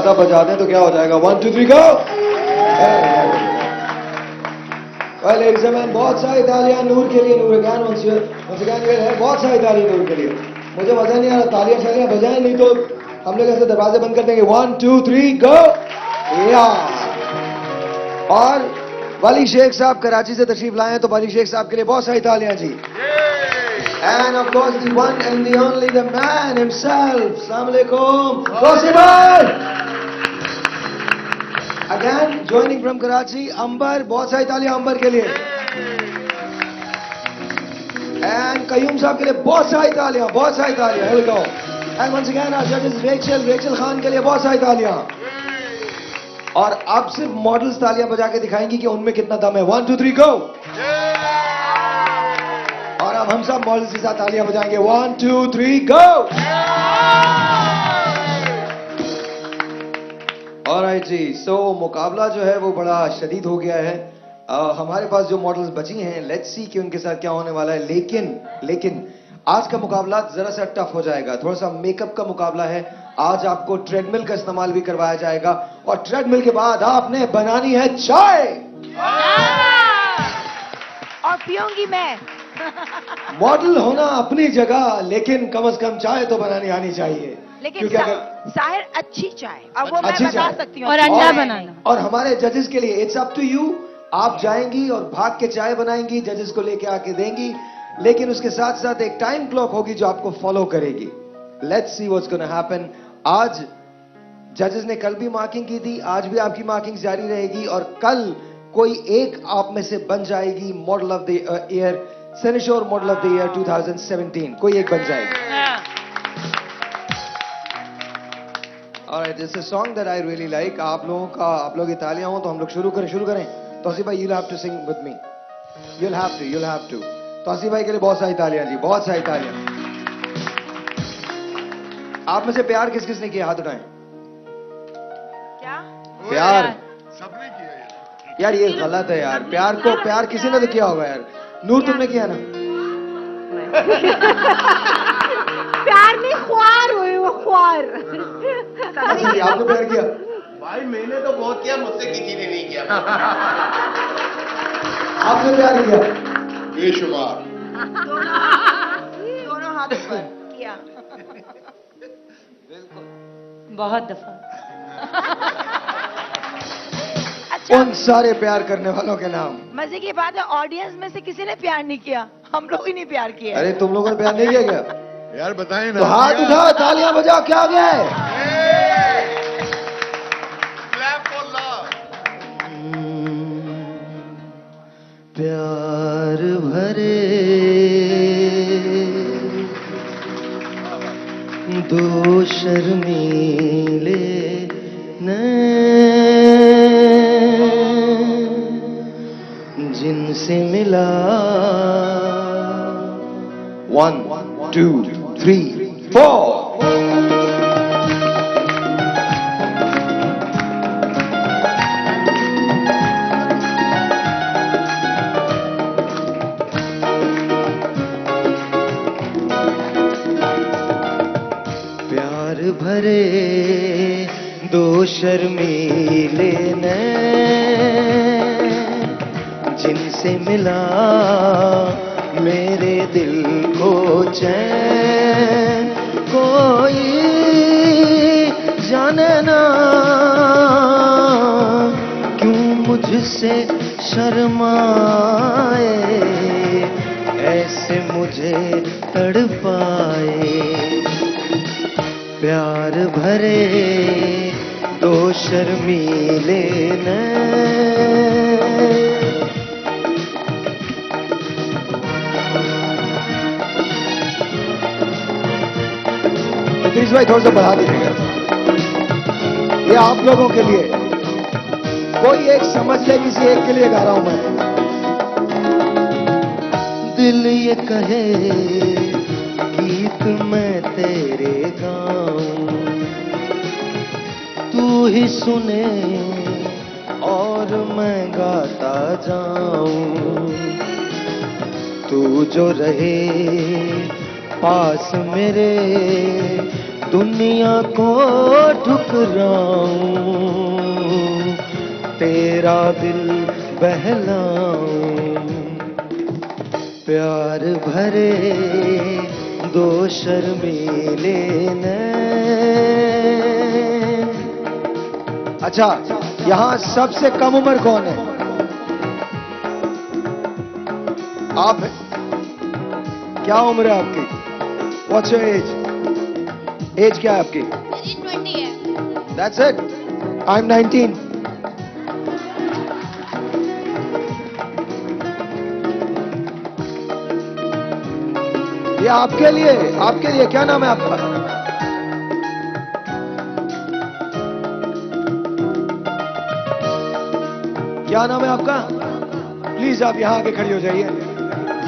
ज्यादा बजा दें तो क्या हो जाएगा? 1 2 3 गो। Well, ladies and gentlemen, बहुत सारी तालियां नूर के लिए। नूर again once again ये है, बहुत सारी तालियां नूर के लिए। मुझे मजा नहीं आ रहा, तालियां शालियां बजाएं, नहीं तो हम लोग ऐसे दरवाजे बंद कर देंगे। 1 2 3 गो। या और वली शेख साहब कराची से तशरीफ लाए हैं, तो वली शेख साहब के लिए बहुत सारी तालियां जी। And of course the one and the only, the man himself. Assalamu alaikum, Gausi bhai. Again joining from Karachi, Ambar. बहुत सारी तालियां अंबर के लिए। And कयूम साहब के लिए बहुत सारी तालियां, बहुत सारी तालियां। Here we go. And once again our judges Rachel Khan के लिए बहुत सारी तालियां। और अब सिर्फ मॉडल्स तालियां बजा के दिखाएंगी कि उनमें कितना दम है। 1 2 3 गो। और अब हम सब मॉडल्स के साथ तालियां बजाएंगे। 1 2 3 गो। ऑलराइट जी, सो मुकाबला जो है वो बड़ा शदीद हो गया है। हमारे पास जो मॉडल्स बची हैं, लेट्स सी कि उनके साथ क्या होने वाला है। लेकिन आज का मुकाबला जरा सा टफ हो जाएगा, थोड़ा सा मेकअप का मुकाबला है। आज आपको ट्रेडमिल का इस्तेमाल भी करवाया जाएगा और ट्रेडमिल के बाद आपने बनानी है चाय। और पीऊंगी मैं। मॉडल होना अपनी जगह, लेकिन कम से कम चाय तो बनानी आनी चाहिए। लेकिन क्योंकि साहिर अच्छी चाय, अब वो मैं अच्छी बता चाय सकती हूँ। और अंडा बनाना। और हमारे जजेस के लिए इट्स अप टू यू। आप जाएंगी और भाग के चाय बनाएंगी, जजेस को लेके आके देंगी, लेकिन उसके साथ साथ एक टाइम क्लॉक होगी जो आपको फॉलो करेगी। Let's see what's gonna happen. आज जजेस ने कल भी मार्किंग की थी, आज भी आपकी मार्किंग जारी रहेगी और कल कोई एक आप में से बन जाएगी मॉडल ऑफ द ईयर, सेनेशोर मॉडल ऑफ द ईयर 2017। कोई एक बन जाएगी। Alright, this is a song that I really like. आप लोग की तालियां हो तो हम लोग शुरू करें। तौसीफ भाई, you'll have to sing with me. You'll have to. Tausif भाई के लिए बहुत सारी तालियां जी, बहुत सारी तालियां। आप में से प्यार किस किस ने किया? हाथ उठाएं। क्या प्यार सबने किया यार, ये गलत है यार। प्यार किसी ने तो किया होगा यार। नूर तुमने किया ना? प्यार में ख्वार हुए, वो ख्वार। अच्छा जी, आपने प्यार किया? भाई मैंने तो बहुत किया, मुझसे किसी ने नहीं किया। आपने प्यार किया? बेशुमार। दोनों हाथ पर किया। बहुत दफा। अच्छा, उन सारे प्यार करने वालों के नाम। मजे की बात है, ऑडियंस में से किसी ने प्यार नहीं किया, हम लोग ही नहीं प्यार किया। अरे तुम लोगों ने प्यार नहीं किया क्या? यार बताएं ना। तो हाथ उठाओ, तालियां बजाओ, क्या हो गया है? Clap for love. प्यार भरे दो शर्मीले नैन, जिनसे मिला 1 2 3 4। प्यार भरे दो शर्मीले नैन, जिनसे मिला मेरे दिल को चैन। कोई जाने ना क्यों मुझसे शर्माए, ऐसे मुझे तड़पाए। प्यार भरे दो शर्मीले नैन। प्लीज भाई थोड़ा सा बढ़ा दीजिएगा, ये आप लोगों के लिए। कोई एक समझ ले, किसी एक के लिए गा रहा हूं मैं। दिल ये कहे गीत मैं तेरे गाऊं, तू ही सुने और मैं गाता जाऊं। तू जो रहे पास मेरे, दुनिया को ठुकराऊं, तेरा दिल बहलाऊं, प्यार भरे दो शर्मीले नैन। अच्छा, यहाँ सबसे कम उम्र कौन है? आप हैं? क्या उम्र है आपकी? What's your age? एज क्या है आपकी? मेरी 20 है। That's it. I'm 19. ये आपके लिए क्या नाम है आपका? क्या नाम है आपका? प्लीज आप यहां आके खड़ी हो जाइए.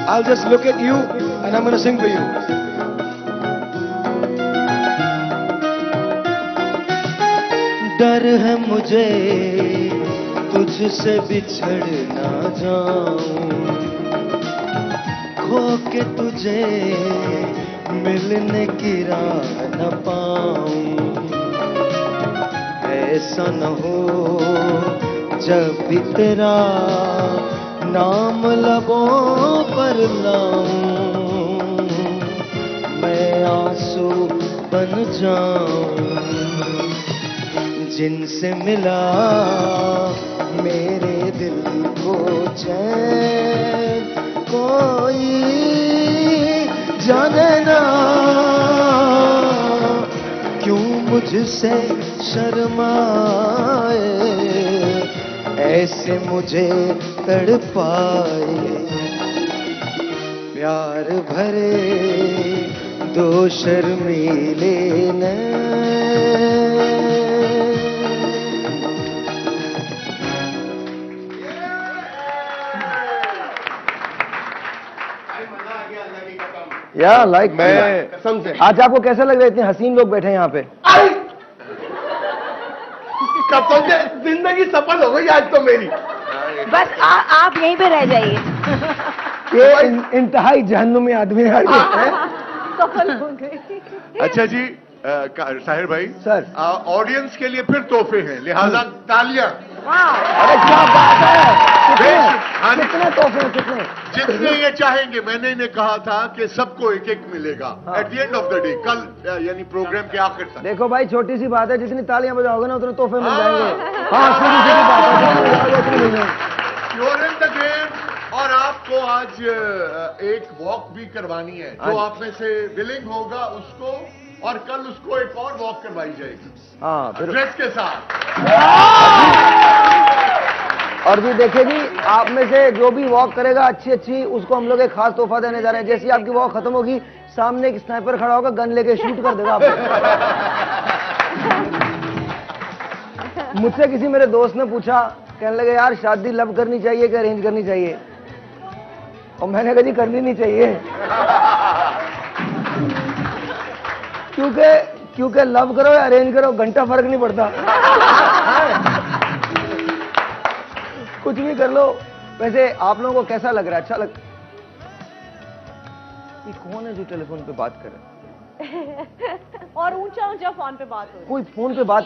I'll just look at you and I'm going to sing for you. डर है मुझे तुझसे बिछड़ ना जाऊं, खो के तुझे मिलने की राह न पाऊं, ऐसा न हो जब भी तेरा नाम लबों पर लाऊं, मैं आंसू बन जाऊं, जिनसे मिला मेरे दिल को चैन कोई जाने ना, क्यों मुझसे शर्माए, ऐसे मुझे तड़पाए, प्यार भरे दो शर्मीले नैन। या लाइक मैं कसम से। आज आपको कैसा लग रहा है? इतने हसीन लोग बैठे हैं यहाँ पे। कसम से जिंदगी सफल हो गई आज तो मेरी। बस आप यहीं पे रह जाइए। ये इंतहाई जहन्नुमी आदमी है। सफल हो गई। अच्छा जी, साहिर भाई सर, ऑडियंस के लिए फिर तोहफे हैं, लिहाजा तालियां। अरे क्या बात है! कितने तोहफे हैं? कितने? जितने ये चाहेंगे। मैंने इन्हें कहा था कि सबको एक एक मिलेगा at the end of the day, कल यानी प्रोग्राम के आखिर तक। देखो भाई, छोटी सी बात है, जितनी तालियां बजाओगे ना उतने तोहफे मिल जाएंगे। हाँ, सीधी सीधी बात है। You're in the game। और आपको आज एक वॉक भी करवानी है, जो आप में से विलिंग होगा उसको, और कल उसको एक और वॉक करवाई जाएगी। हाँ, ड्रेस के साथ। और भी देखेगी, आप में से जो भी वॉक करेगा अच्छी उसको हम लोग एक खास तोहफा देने जा रहे हैं। जैसे ही आपकी वॉक खत्म होगी, सामने एक स्नाइपर खड़ा होगा, गन लेके शूट कर देगा आपको। मुझसे किसी मेरे दोस्त ने पूछा, कहने लगे यार शादी लव करनी चाहिए कि अरेंज करनी चाहिए? और मैंने कहा जी करनी नहीं चाहिए। क्योंकि लव करो या अरेंज करो, घंटा फर्क नहीं पड़ता। कुछ भी कर लो। वैसे आप लोगों को कैसा लग रहा है? अच्छा लग? ये कौन है जो टेलीफोन पे बात कर रहा है? और ऊंचा ऊंचा फोन पे बात हो रही कोई फोन पे बात?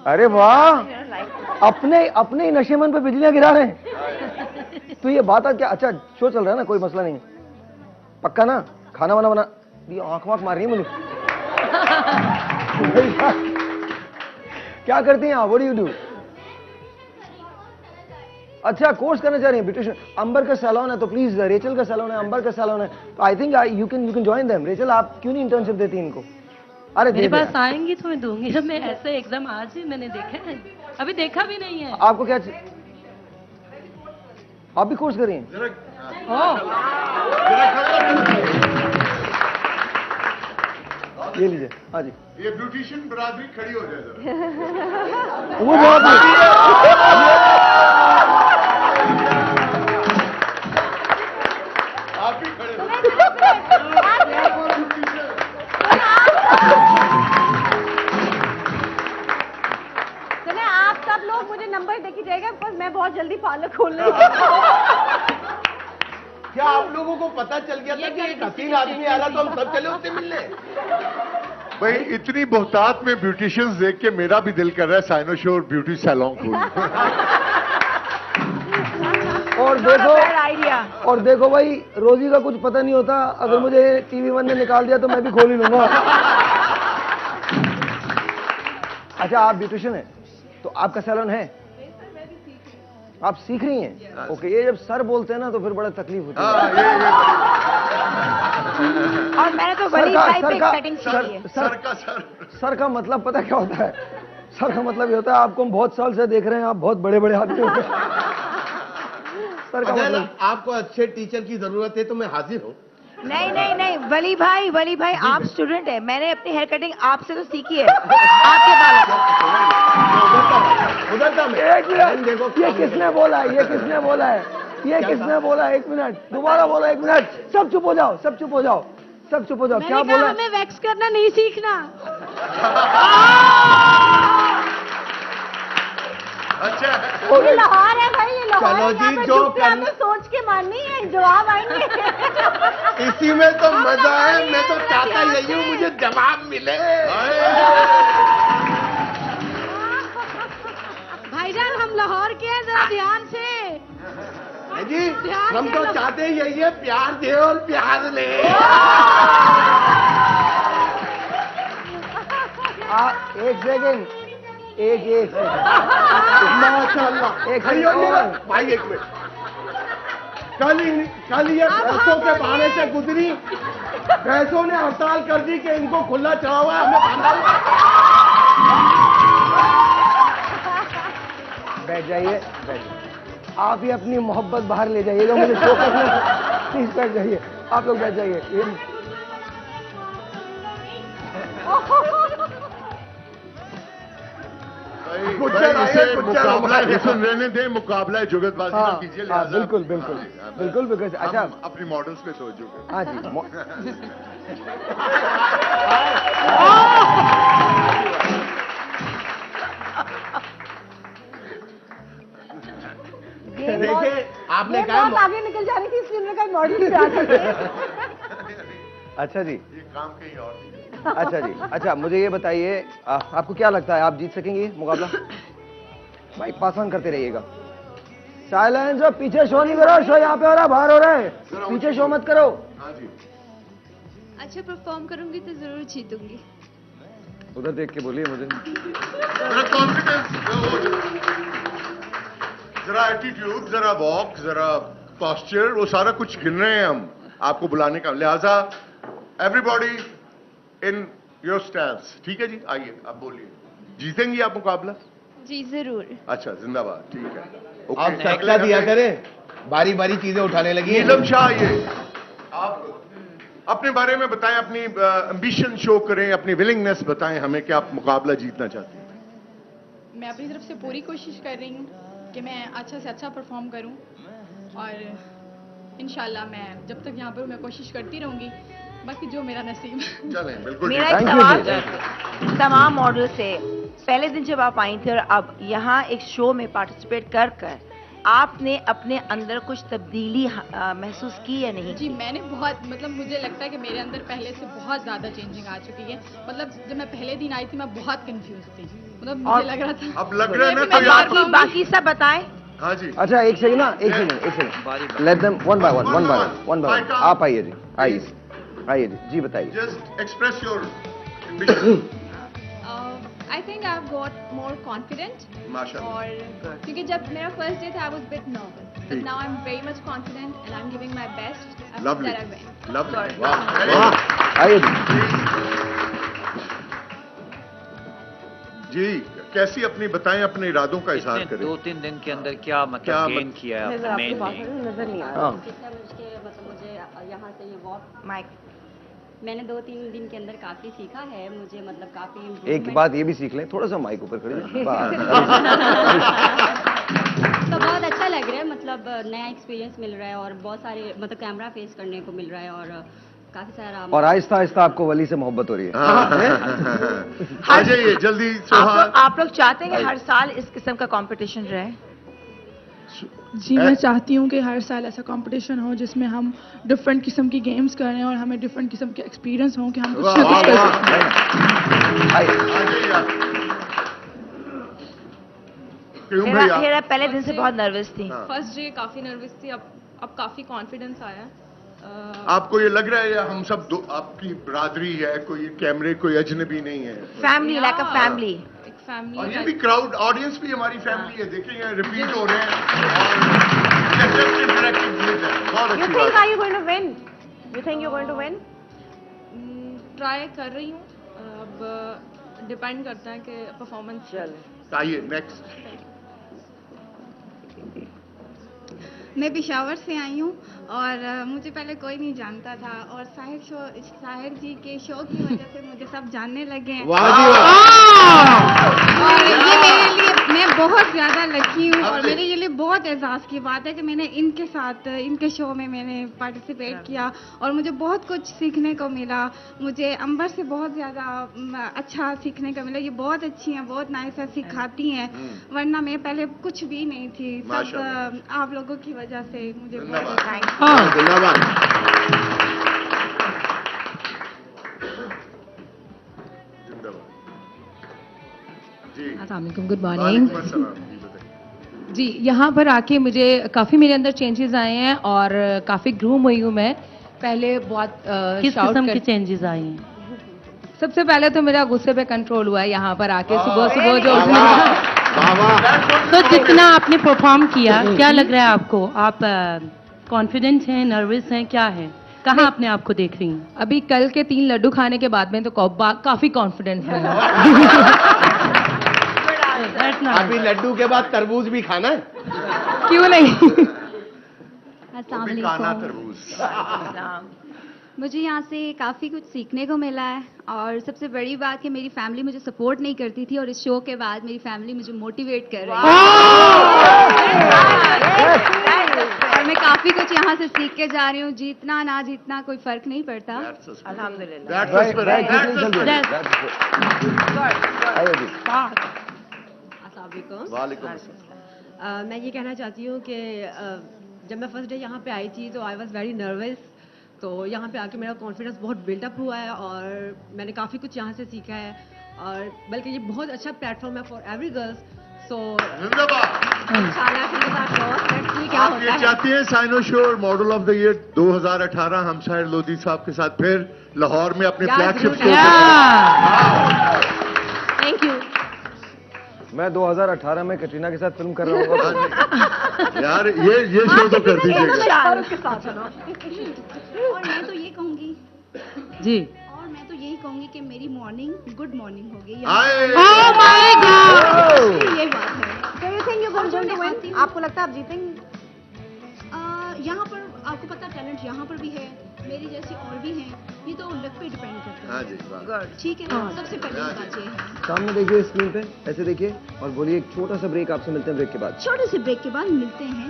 अरे वाह, अपने ही नशेमन पे बिजलियां गिरा रहे हैं। तो ये बात है क्या? अच्छा, शो चल रहा है ना, कोई मसला नहीं। पक्का ना? खाना वाना बना? ये आंख वाँख मार रही है मुझे। क्या करती हैं आप? What do you do? अच्छा, कोर्स करना चाह रही हैं ब्यूटिशियन। अंबर का सैलून है, तो प्लीज, रेचल का सैलून है, अंबर का सैलून है, तो I think you can join them. Rachel, आप क्यों नहीं इंटर्नशिप देती इनको? अरे मेरे पास आएंगी तो मैं दूंगी। जब मैं ऐसे एकदम आज ही मैंने देखा है, अभी देखा भी नहीं है। आपको क्या आप भी कोर्स कर रही हैं? ये लीजिए। हाँ जी, ये ब्यूटिशियन बरादरी खड़ी हो जाए जरा। वो बहुत आप भी खड़े हो। सुने, आप सब लोग मुझे नंबर देके जाएगा, बिकॉज मैं बहुत जल्दी पार्लर खोलने वाली हूँ। क्या आप लोगों को पता चल गया था कि एक हसीन आदमी आ रहा, तो हम सब चले उससे मिलने? भाई इतनी बहुतात में ब्यूटिशियंस देख के मेरा भी दिल कर रहा है साइनोशोर ब्यूटी सैलून खोलूं। और देखो आइडिया। और देखो भाई, रोजी का कुछ पता नहीं होता, अगर मुझे TV1 ने निकाल दिया तो मैं भी खोल ही लूंगा। अच्छा, आप ब्यूटिशियन हैं तो आपका सैलून है? आप सीख रही हैं? ओके, ये जब सर बोलते हैं ना तो फिर बड़ा तकलीफ होती है। हाँ, ये और मैंने तो वली भाई पे कटिंग सीखी है। सर का मतलब पता क्या होता है? सर का मतलब ये होता है आपको हम बहुत साल से देख रहे हैं, आप बहुत बड़े बड़े आदमी हो गए। सर का मतलब आपको अच्छे टीचर की जरूरत है तो मैं हाजिर हूँ। नहीं नहीं नहीं, वली भाई आप स्टूडेंट है, मैंने अपनी हेयर कटिंग आपसे तो सीखी है, आपके बालों उधर था मैं। एक मिनट, देखो ये किसने बोला है? ये किसने बोला है? ये किसने बोला? एक मिनट, दोबारा बोलो, एक मिनट। सब चुप हो जाओ, सब चुप हो जाओ, सब चुप हो जाओ। क्या बोला? हमें वैक्स करना नहीं सीखना। अच्छा ये लाहौर है भाई, ये लाहौर चलो है, जी, यहाँ पे जो चुपचाप करना- सोच के माननी है, जवाब आएंगे। इसी में तो मजा है, मैं तो चाहता यही हूँ मुझे जवाब मिले। भाईजान हम लाहौर के हैं, जरा ध्यान से। जी हम तो चाहते यही है, प्यार दे और प्यार ले। एक सेकंड, एक माशाल्लाह। एक भाई एक मिनट, कल ये भैंसों के बारे से गुजरी, भैंसों ने हड़ताल कर दी कि इनको खुला चढ़ा हुआ है, हमने बांधा हुआ है। बैठ जाइए, बैठ जाइए। आप ही अपनी मोहब्बत बाहर ले जाइएगा, मुझे शो करना। प्लीज बैठ जाइए, आप लोग बैठ जाइए। मुकाबला रहने दें, मुकाबला जुगतबाजी हाँ, ना कीजिए। हाँ, लिहाजा बिल्कुल बिल्कुल बिल्कुल, बिकॉज अच्छा हम अपनी मॉडल्स पे तवज्जो करें। हाँ जी। देखिए आपने ये कहा बहुत आगे निकल जा रही थी, इसलिए उन्होंने कहा मॉडल पे आ सकते हैं। अच्छा जी, ये काम कहीं और नहीं है। अच्छा जी, अच्छा मुझे ये बताइए, आपको क्या लगता है आप जीत सकेंगे मुकाबला? भाई पास ऑन करते रहिएगा। साइलेंस, जो पीछे शो नहीं करो, शो यहाँ पे हो रहा है, बाहर हो रहा है, पीछे शो मत करो। हाँ जी, अच्छा परफॉर्म करूंगी तो जरूर जीतूंगी। उधर देख के बोलिए मुझे। जरा कॉन्फिडेंस, जरा एटीट्यूड, जरा वॉक, जरा पोस्चर, वो सारा कुछ गिन रहे हैं हम आपको बुलाने का। लिहाजा एवरीबॉडी इन योर स्टैंड्स। ठीक है जी, आइए आप बोलिए। जीतेंगी आप मुकाबला? जी जरूर। अच्छा, जिंदाबाद। ठीक है, आप सख्ता दिया करें, बारी बारी चीजें उठाने लगी हैं। नीलम शाह, ये आप अपने बारे में बताएं, अपनी एम्बिशन शो करें, अपनी विलिंगनेस बताएं हमें कि आप मुकाबला जीतना चाहती हैं। मैं अपनी तरफ से पूरी कोशिश कर रही हूँ कि मैं अच्छा से अच्छा परफॉर्म करूँ, और इंशाल्लाह मैं जब तक यहाँ पर हूँ मैं कोशिश करती रहूँगी, बाकी जो मेरा नसीब। चलें, बिल्कुल मेरा ठीक एक Thank you, सवाल जी। तमाम मॉडल से, पहले दिन जब आप आई थी और अब यहाँ एक शो में पार्टिसिपेट कर कर आपने अपने अंदर कुछ तब्दीली महसूस की या नहीं? जी मैंने बहुत, मतलब मुझे लगता है कि मेरे अंदर पहले से बहुत ज़्यादा चेंजिंग आ चुकी है। मतलब जब मैं पहले दिन आई थी मैं बहुत कंफ्यूज थी, मतलब मुझे लग रहा था। अब लग रहा है ना मैं तो भी यार, बाकी सब बताएं। हाँ जी, अच्छा एक सेकंड ना, एक second, let them one by one, one by one. आप आइए जी, आइए आइए जी बताइए। Just express your I think I have got more confident. माशाल्लाह। और क्योंकि जब मेरा फर्स्ट डे था I was bit nervous, but now I am very much confident and I am giving my best. Lovely, that I win. Lovely, Good. वाह, very वाह, good। आइए जी। जी कैसी अपनी बताएं, अपने इरादों का इजहार इतने करें। 2-3 दिन के अंदर क्या क्या मतलब गेन किया है नजर आपने आपकी बात मेनली? नजर नहीं आ रहा। हाँ, मुझे यहाँ से ये वॉक माइक मैंने 2-3 दिन के अंदर काफी सीखा है, मुझे मतलब काफी एक improvement- बात ये भी सीख लें, थोड़ा सा माइक ऊपर करें। तो बहुत अच्छा लग रहा है, मतलब नया एक्सपीरियंस मिल रहा है और बहुत सारे मतलब कैमरा फेस करने को मिल रहा है और काफी सारा और आहिस्ता आहिस्ता आपको वली से मोहब्बत हो रही है। आ जाइए जल्दी। सोहा, आप लोग चाहते हैं कि हर साल इस किस्म का कंपटीशन रहे? जी मैं चाहती हूँ कि हर साल ऐसा कंपटीशन हो जिसमें हम डिफरेंट किस्म की गेम्स करें और हमें डिफरेंट किस्म के एक्सपीरियंस हो कि हम कुछ ना कुछ कर सकते हैं। क्यों भैया? हेरा पहले दिन से बहुत नर्वस थी। फर्स्ट डे काफ़ी नर्वस थी, अब काफ़ी कॉन्फिडेंस आया। आपको ये लग रहा है या हम सब आपकी बरादरी है, कोई कैमरे कोई अजनबी नहीं है? Family, like a family. एक फैमिली और ये भी क्राउड ऑडियंस भी हमारी फैमिली है, देखेंगे रिपीट हो रहे हैं और जस्ट इंटरेक्टिव चीज है, बहुत You अच्छी think बात are you going to win? You think you're going to win? Try कर रही हूँ, अब डिपेंड करता है कि परफॉर्मेंस। है। आइए नेक्स्ट। मैं पेशावर से आई हूँ और मुझे पहले कोई नहीं जानता था और साहिर जी के शो की वजह से मुझे सब जानने लगे हैं। वाह जी वाह। और ये मेरे लिए, मैं बहुत ज़्यादा लकी हूँ और मेरे लिए बहुत एहसास की बात है कि मैंने इनके साथ इनके शो में मैंने पार्टिसिपेट किया और मुझे बहुत कुछ सीखने को मिला। मुझे अंबर से बहुत ज़्यादा अच्छा सीखने को मिला। ये बहुत अच्छी हैं, बहुत नाइस है, सिखाती हैं, वरना मैं पहले कुछ भी नहीं थी। सब आप लोगों की वजह से मुझे बहुत धन्यवाद। गुड मॉर्निंग जी। यहाँ पर आके मुझे काफ़ी मेरे अंदर चेंजेस आए हैं और काफ़ी ग्रूम हुई हूँ मैं। पहले बहुत किस किस्म के चेंजेस आए हैं? सबसे पहले तो मेरा गुस्से पे कंट्रोल हुआ है यहाँ पर आके। सुबह सुबह जो तो जितना आपने परफॉर्म किया, क्या लग रहा है आपको? आप कॉन्फिडेंट हैं, नर्वस हैं, क्या है? कहाँ अपने आप को देख रही हैं? अभी कल के 3 लड्डू खाने के बाद में तो काफ़ी कॉन्फिडेंस है। अभी लड्डू के बाद तरबूज भी खाना है? क्यों नहीं? खाना तरबूज। मुझे यहाँ से काफ़ी कुछ सीखने को मिला है और सबसे बड़ी बात कि मेरी फैमिली मुझे सपोर्ट नहीं करती थी और इस शो के बाद मेरी फैमिली मुझे मोटिवेट कर रही है और मैं काफ़ी कुछ यहाँ से सीख के जा रही हूँ। जीतना ना जीतना कोई फर्क नहीं पड़ता। मैं ये कहना चाहती हूँ कि जब मैं फर्स्ट डे यहाँ पे आई थी तो आई वॉज वेरी नर्वस। तो यहाँ पे आके मेरा कॉन्फिडेंस बहुत बिल्डअप हुआ है और मैंने काफ़ी कुछ यहाँ से सीखा है और बल्कि ये बहुत अच्छा प्लेटफॉर्म है फॉर एवरी गर्ल्स। सो आप ये चाहती हैं साइनो show model of the year 2018 हम शायर लोधी साहब के साथ फिर लाहौर में अपने फ्लैगशिप शो? Thank you. मैं 2018 में कटरीना के साथ फिल्म कर रहा हूँ। यार ये शो तो कर दीजिएगा। और मैं तो ये कहूँगी जी, और मैं तो यही कहूँगी कि मेरी मॉर्निंग गुड मॉर्निंग होगी। ये बात है। So you think you're going to win? आपको लगता है आप जीतेंगे? यहाँ पर आपको पता टैलेंट यहाँ पर भी है, मेरी जैसी और भी हैं। ये तो लक पे डिपेंड करता है। हाँ जी, ठीक है। सबसे पहले बात ये है, सामने देखिए स्क्रीन पे, ऐसे देखिए और बोलिए। एक छोटा सा ब्रेक आपसे मिलते हैं, ब्रेक के बाद। छोटे से ब्रेक के बाद मिलते हैं।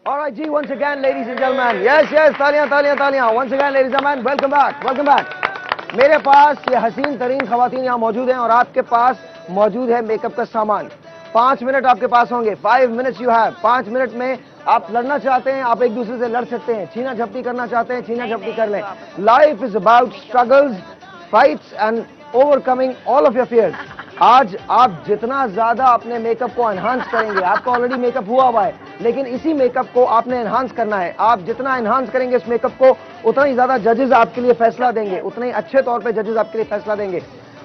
All right, ji, once again, ladies and gentlemen, yes, तालियां, तालियां, तालियां. Once again, ladies and gentlemen, welcome back, welcome back. मेरे पास ये हसीन तरीन खवातीन यहाँ मौजूद हैं और आपके पास मौजूद है मेकअप का सामान। 5 मिनट आपके पास होंगे, 5 minutes you have. 5 मिनट में आप लड़ना चाहते हैं, आप एक दूसरे से लड़ सकते हैं। छीना झपटी करना चाहते हैं, छीना झपटी कर लें। Life is about struggles, fights and overcoming all of your fears. आज आप जितना ज्यादा अपने मेकअप को एनहांस करेंगे, आपका ऑलरेडी मेकअप हुआ है, लेकिन इसी मेकअप को आपने एनहांस करना है। आप जितना एनहांस करेंगे इस मेकअप को, उतना ही ज्यादा जजेस आपके लिए फैसला देंगे, उतने ही अच्छे तौर पे जजेस आपके लिए फैसला देंगे।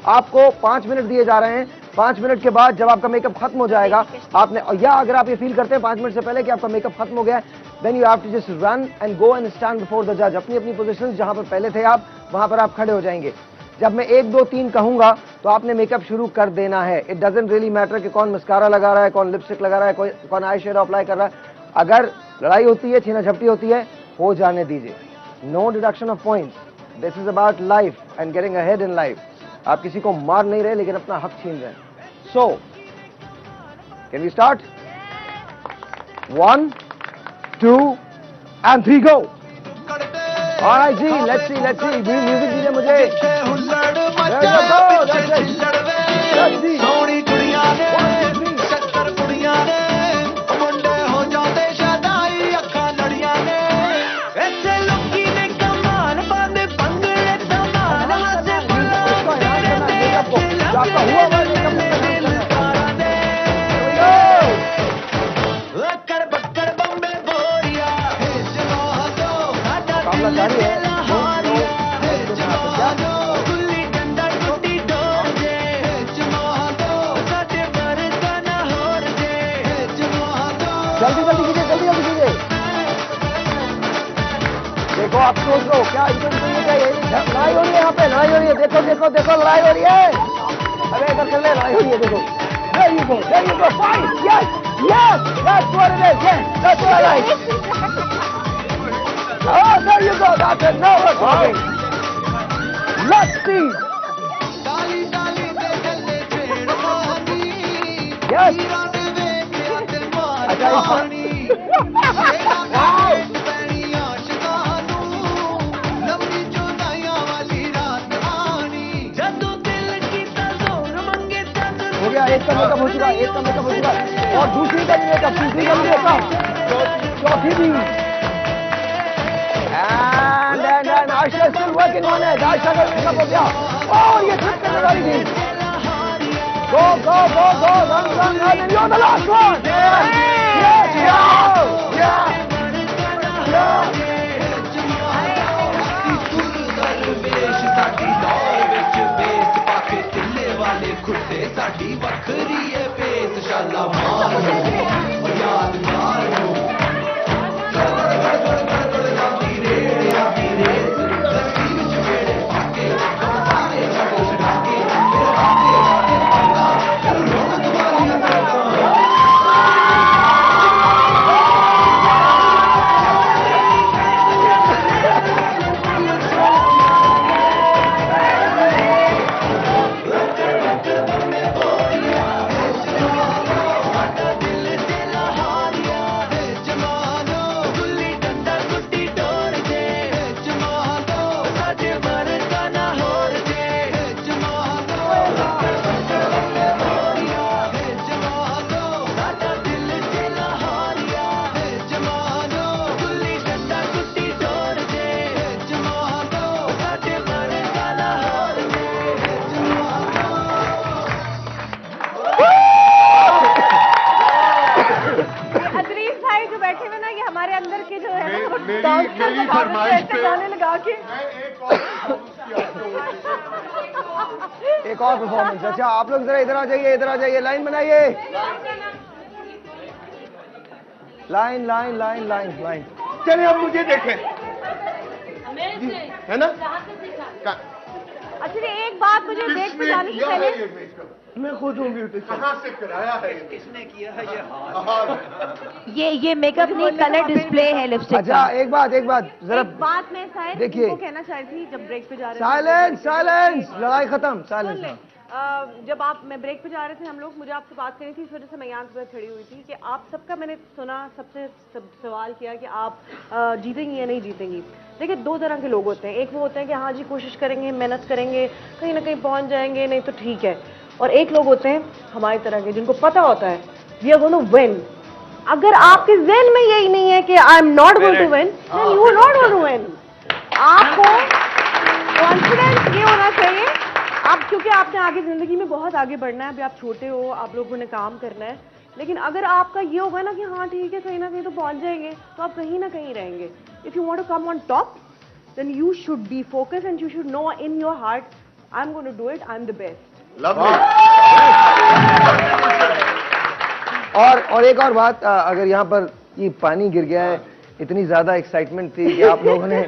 आपको 5 मिनट दिए जा रहे हैं। 5 मिनट के बाद जब आपका मेकअप खत्म हो जाएगा, आपने, या अगर आप ये फील करते हैं 5 मिनट से पहले कि आपका मेकअप खत्म हो गया है, then you have to just run and go and stand before the जज। अपनी अपनी पोजीशन जहां पर पहले थे आप, वहां पर आप खड़े हो जाएंगे। जब मैं 1 2 3 कहूंगा तो आपने मेकअप शुरू कर देना है। इट डजंट रियली मैटर कि कौन मस्कारा लगा रहा है, कौन लिपस्टिक लगा रहा है, कौन आई शेडो अप्लाई कर रहा है। अगर लड़ाई होती है, छीना झपटी होती है, हो जाने दीजिए। No deduction of points. This is about life and getting ahead in life. आप किसी को मार नहीं रहे, लेकिन अपना हक छीन रहे हैं। सो Can we start? 1, 2, and 3, go. All right, ji, let's see. Music दीजिए मुझे. There you go. That's it. Let's see. 1, 2, 3. आपका हुआ कामला जारी है. जल्दी कीजिए. देखो आप सोच लो क्या लड़ाई हो रही है. यहाँ पे लड़ाई हो रही है. देखो लड़ाई हो रही है. अरे इधर चल रहे लड़ाई हो रही है. देखो there you go fight. Yes that's what it is. Yes that's what I like. Oh there you go. That's it. Now we're talking. Let's see. Yes. हो गया. एक का मेकअप हो चुका. और दूसरी का भी मेकअप. चौथी भी. And Aisha is still working on it. Aisha का मेकअप हो गया. Oh ये ट्रिप करने वाली थी. Go run and you're the last one. Yes. साडी वखरी है पेश शाला मार याद मार मेरी फरमाइश पे गाने लगा के एक और परफॉर्मेंस. अच्छा आप लोग जरा इधर आ जाइए. लाइन बनाइए. लाइन. चलिए अब मुझे देखें. है ना. अच्छा एक बात मुझे ब्रेक पे जाने से पहले मैं खुद हूँ ब्यूटी. कहाँ से कराया है? किसने किया है ये मेकअप नहीं कलर डिस्प्ले है लिपस्टिक. अच्छा एक बात जरा बात मैं शायद देखिए. इनको कहना चाहती थी जब ब्रेक पे जा रहे थे. साइलेंस. लड़ाई खत्म. साइलेंस. जब मैं ब्रेक पे जा रहे थे हम लोग, मुझे आपसे बात करनी थी. इस वजह से मैं यहाँ पे खड़ी हुई थी कि आप सबका मैंने सुना, सबसे सवाल किया कि आप जीतेंगी या नहीं जीतेंगी. देखिए दो तरह के लोग होते हैं. एक वो होते हैं कि हाँ जी कोशिश करेंगे, मेहनत करेंगे, कहीं ना कहीं पहुंच जाएंगे, नहीं तो ठीक है. और एक लोग होते हैं हमारी तरह के जिनको पता होता है we are going to win. अगर आपके ज़हन में यही नहीं है कि I am not going to win, then you are not going to win. आपको कॉन्फिडेंस ये होना चाहिए. आप क्योंकि आपने आगे जिंदगी में बहुत आगे बढ़ना है. अभी आप छोटे हो, आप लोगों ने काम करना है. लेकिन अगर आपका ये होगा ना कि हाँ ठीक है कहीं ना कहीं तो पहुंच जाएंगे, तो आप कहीं ना कहीं रहेंगे. If you want to come on top then you should be focused and you should know in your heart I am going to do it, I am the best. और एक और बात, अगर यहाँ पर ये पानी गिर गया है, इतनी ज्यादा एक्साइटमेंट थी कि आप लोगों ने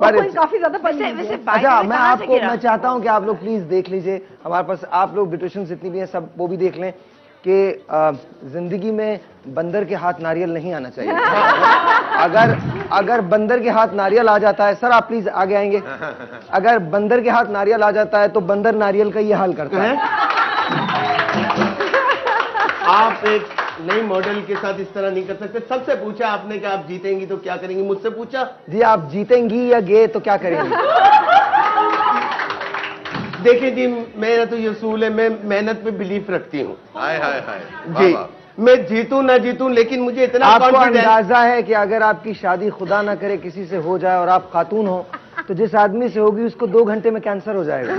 काफी ज्यादा वैसे अच्छा मैं चाहता हूँ कि आप लोग प्लीज देख लीजिए. हमारे पास आप लोग ब्यूटिशियंस जितनी भी हैं सब वो भी देख लें कि जिंदगी में बंदर के हाथ नारियल नहीं आना चाहिए. अगर बंदर के हाथ नारियल आ जाता है, सर आप प्लीज आगे आएंगे. अगर बंदर के हाथ नारियल आ जाता है तो बंदर नारियल का ये हाल करता है. आप एक नई मॉडल के साथ इस तरह नहीं कर सकते। सबसे पूछा आपने कि आप जीतेंगी तो क्या करेंगी, मुझसे पूछा जी आप जीतेंगी या गे तो क्या करेंगी? देखिए जी, मेरा तो ये उसूल है, मैं मेहनत पे बिलीफ रखती हूँ। हाय हाय हाय जी, मैं जीतूं ना जीतूं, लेकिन मुझे इतना आपको कॉन्फिडेंस। अंदाजा है कि अगर आपकी शादी खुदा ना करे किसी से हो जाए और आप खातून हो, तो जिस आदमी से होगी उसको 2 घंटे में कैंसर हो जाएगा।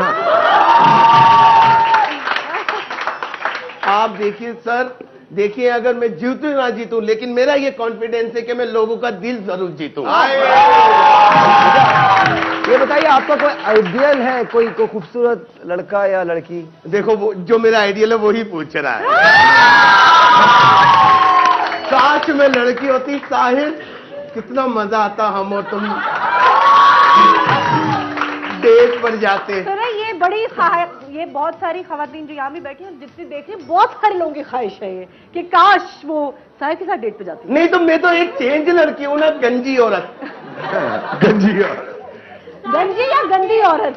आप देखिए सर, देखिए अगर मैं जीतूं ना जीतूं, लेकिन मेरा ये कॉन्फिडेंस है कि मैं लोगों का दिल जरूर जीतूं। ये बताइए आपका कोई आइडियल है, कोई खूबसूरत लड़का या लड़की? देखो वो जो मेरा आइडियल है वही पूछ रहा है। काश में लड़की होती साहिर, कितना मजा आता हम और तुम डेट पर जाते। सर ये बहुत सारी खवातीन जो यहाँ भी बैठी हैं, जितनी देख रही हैं, बहुत सारे लोगों की ख्वाहिश है ये कि काश वो साहिर के साथ डेट पे जाती। नहीं तो मैं तो एक चेंज लड़की हूँ ना, गंजी औरत। गंजी औरत, गंजी या गंदी औरत?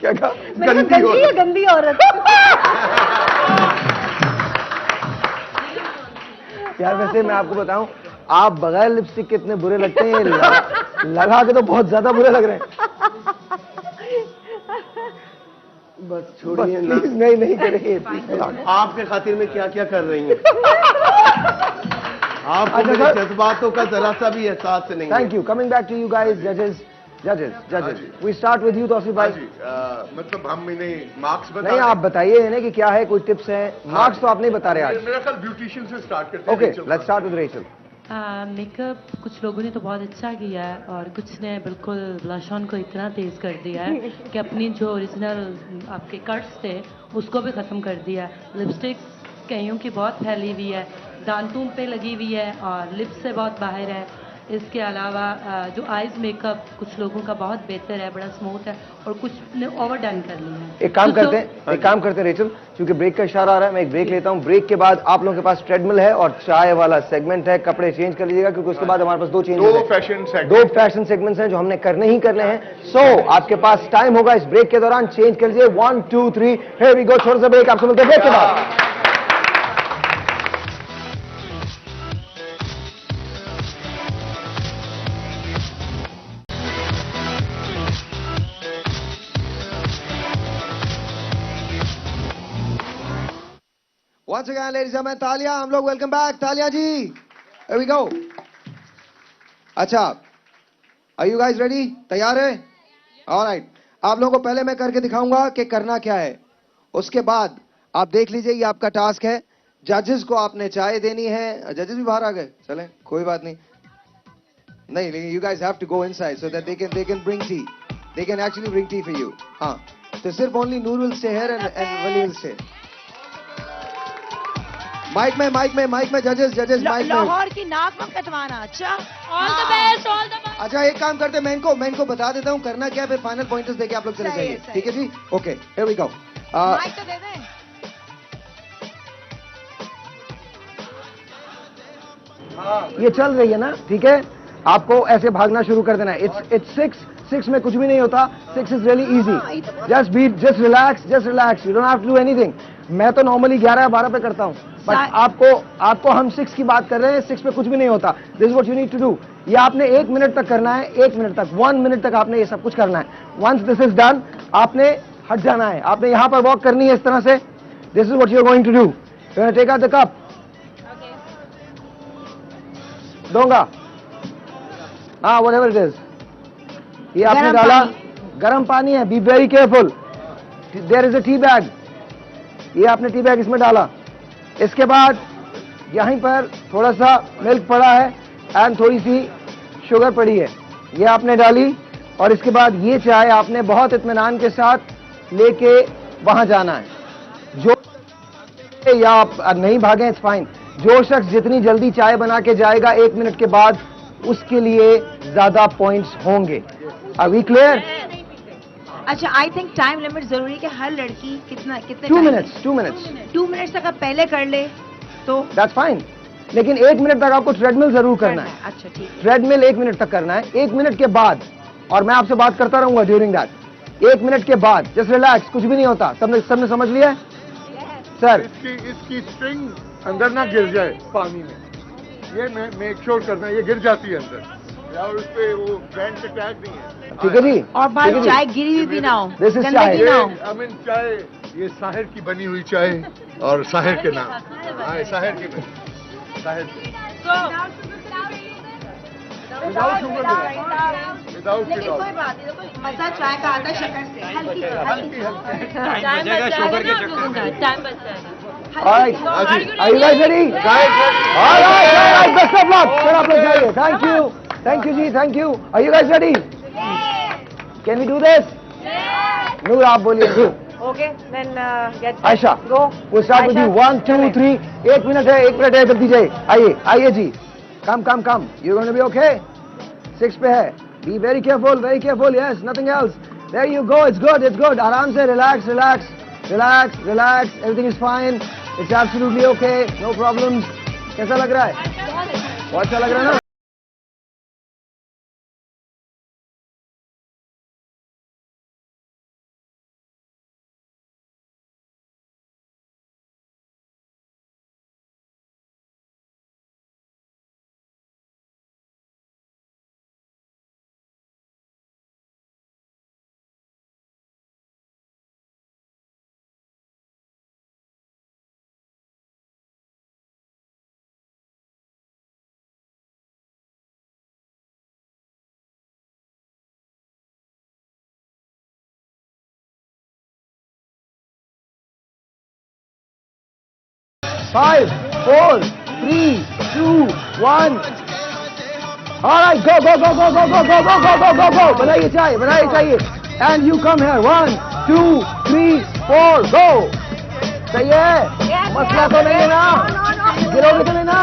क्या कहा? गंजी या गंदी औरत? यार वैसे मैं आपको बताऊं, आप बगैर लिपस्टिक के इतने बुरे लगते हैं, लगा के तो बहुत ज्यादा बुरे लग रहे हैं। बस छोड़िए ना, प्लीज नहीं करेंगे। आपके खातिर में क्या क्या कर रही हैं। आपको अच्छा, मेरे जज्बातों का जरा सा भी एहसास नहीं। Thank you. Coming back to you guys, जजेस we start with you Tauseef भाई। मतलब हम इन्हें मार्क्स बता नहीं, आप बताइए ना कि क्या है, कोई टिप्स है? मार्क्स तो आप नहीं बता रहे आज। मेरा ख्याल ब्यूटिशियन से स्टार्ट करते हैं। Okay, let's start with Rachel. Makeup कुछ लोगों ने तो बहुत अच्छा किया है और कुछ ने बिल्कुल ब्लश ऑन को इतना तेज कर दिया है कि अपनी जो ओरिजिनल आपके कट्स थे उसको भी ख़त्म कर दिया है। लिपस्टिक्स कईयों की बहुत फैली हुई है, दांतों पे लगी हुई है और लिप्स से बहुत बाहर है। इसके अलावा जो आईज मेकअप कुछ लोगों का बहुत बेहतर है, बड़ा स्मूथ है और कुछ ने ओवरडन कर लिया है। एक काम करते हैं रेचल, क्योंकि ब्रेक का इशारा आ रहा है, मैं एक ब्रेक लेता हूं। ब्रेक के बाद आप लोगों के पास ट्रेडमिल है और चाय वाला सेगमेंट है, कपड़े चेंज कर लीजिएगा क्योंकि उसके बाद हमारे पास दो फैशन सेगमेंट्स हैं जो हमने करने ही करने हैं। सो आपके पास टाइम होगा इस ब्रेक के दौरान, चेंज कर लीजिए। 1 2 3 हियर वी गो। छोटा सा ब्रेक, आपसे मिलते हैं ब्रेक के बाद। Once again, ladies and gentlemen, तालियां, हम लोग वेलकम बैक, तालियां जी। Here we go. अच्छा, are you guys ready? तैयार है? All right. आप लोगों को पहले मैं करके दिखाऊंगा कि करना क्या है, उसके बाद आप देख लीजिए ये आपका टास्क है। जजेस को आपने चाय देनी है। जजेस भी बाहर आ गए, चलें कोई बात नहीं, लेकिन you guys have to go inside so that they can bring tea. They can actually bring tea for you. हाँ, तो सिर्फ only Noor will stay here and Wali will stay. Mike में जजेस माइक में। लाहौर की नाक मत कटवाना। अच्छा, all the best, all the best. अच्छा एक काम करते हैं, मैं इनको बता देता हूँ करना क्या है, फिर फाइनल पॉइंटर्स देके आप लोग चले जाइए, ठीक है जी? Okay, here we go. Mike तो दे दें। ये चल रही है ना, ठीक है? आपको ऐसे भागना शुरू कर देना है। इट्स 6 में कुछ भी नहीं होता। 6 is really easy. Just relax, you don't have to do anything. मैं तो नॉर्मली 11 या 12 पे करता हूँ, बट आपको हम 6 की बात कर रहे हैं। 6 पे कुछ भी नहीं होता। This is what you need to do. ये आपने 1 मिनट तक करना है, 1 मिनट तक, 1 मिनट तक आपने ये सब कुछ करना है। वंस दिस इज डन, आपने हट जाना है, आपने यहाँ पर वॉक करनी है इस तरह से। This is what you are going to do. You want to take out the cup? दूंगा, हाँ, व्हाटएवर इट इज। ये आपने डाला, गर्म पानी है, be very careful. There is a tea bag, ये आपने टी बैग इसमें डाला। इसके बाद यहीं पर थोड़ा सा मिल्क पड़ा है एंड थोड़ी सी शुगर पड़ी है, ये आपने डाली। और इसके बाद ये चाय आपने बहुत इत्मीनान के साथ लेके वहां जाना है। जो या आप नहीं भागें, इट्स फाइन। जो शख्स जितनी जल्दी चाय बना के जाएगा 1 मिनट के बाद, उसके लिए ज्यादा पॉइंट्स होंगे। Are we clear? अच्छा, आई थिंक टाइम लिमिट जरूरी है कि हर लड़की कितने 2 मिनट्स 2 मिनट्स तक आप पहले कर ले तो दैट्स फाइन, लेकिन 1 मिनट तक आपको ट्रेडमिल जरूर करना है। अच्छा ठीक है, ट्रेडमिल 1 मिनट तक करना है। 1 मिनट के बाद, और मैं आपसे बात करता रहूंगा ड्यूरिंग दैट, 1 मिनट के बाद जस्ट रिलैक्स, कुछ भी नहीं होता। सबने समझ लिया है? सर इसकी स्ट्रिंग अंदर ना गिर जाए पानी में, ये मेक श्योर करना, ये गिर जाती है अंदर और उस पे वो बैंड से टैग नहीं है। ठीक है जी। और भाई चाय गिरी हुई भी ना हो, This is गंदगी चाय। ना हो। आई मीन चाय, ये साहिर की बनी हुई चाय और साहिर के नाम, हाँ साहिर की बनी, साहिर की विदाउट शुगर, विदाउट लेकिन कोई बात नहीं, देखो मजा चाय का आता है शक्कर से, हल्की हल्की हल्की। टाइम बच जाएगा ना आप लोगों का, टाइम बच जाएगा। Alright, are you guys ready? All right, best of luck. Sir, आप लोग जाइए. Thank you ji, thank you. Are you guys ready? Can we do this? नूर आप बोलिए. Okay, then get Ayesha, go. we'll start with you. 1, 2, 3. 1 minute है, जल्दी जाइए. आइए जी. Come. You're going to be okay? 6 पे है. Be very careful. Yes, nothing else. There you go. It's good. आराम से relax. Everything is fine. It's absolutely okay. No problems. कैसा लग रहा है? बहुत अच्छा लग रहा है ना? Five, 4, 3, 2, 1. All right, go. बनाइए चाहिए. And you come here. 1, 2, 3, 4, go. सही है? मसला तो नहीं है ना? गिरोगे तो नहीं ना?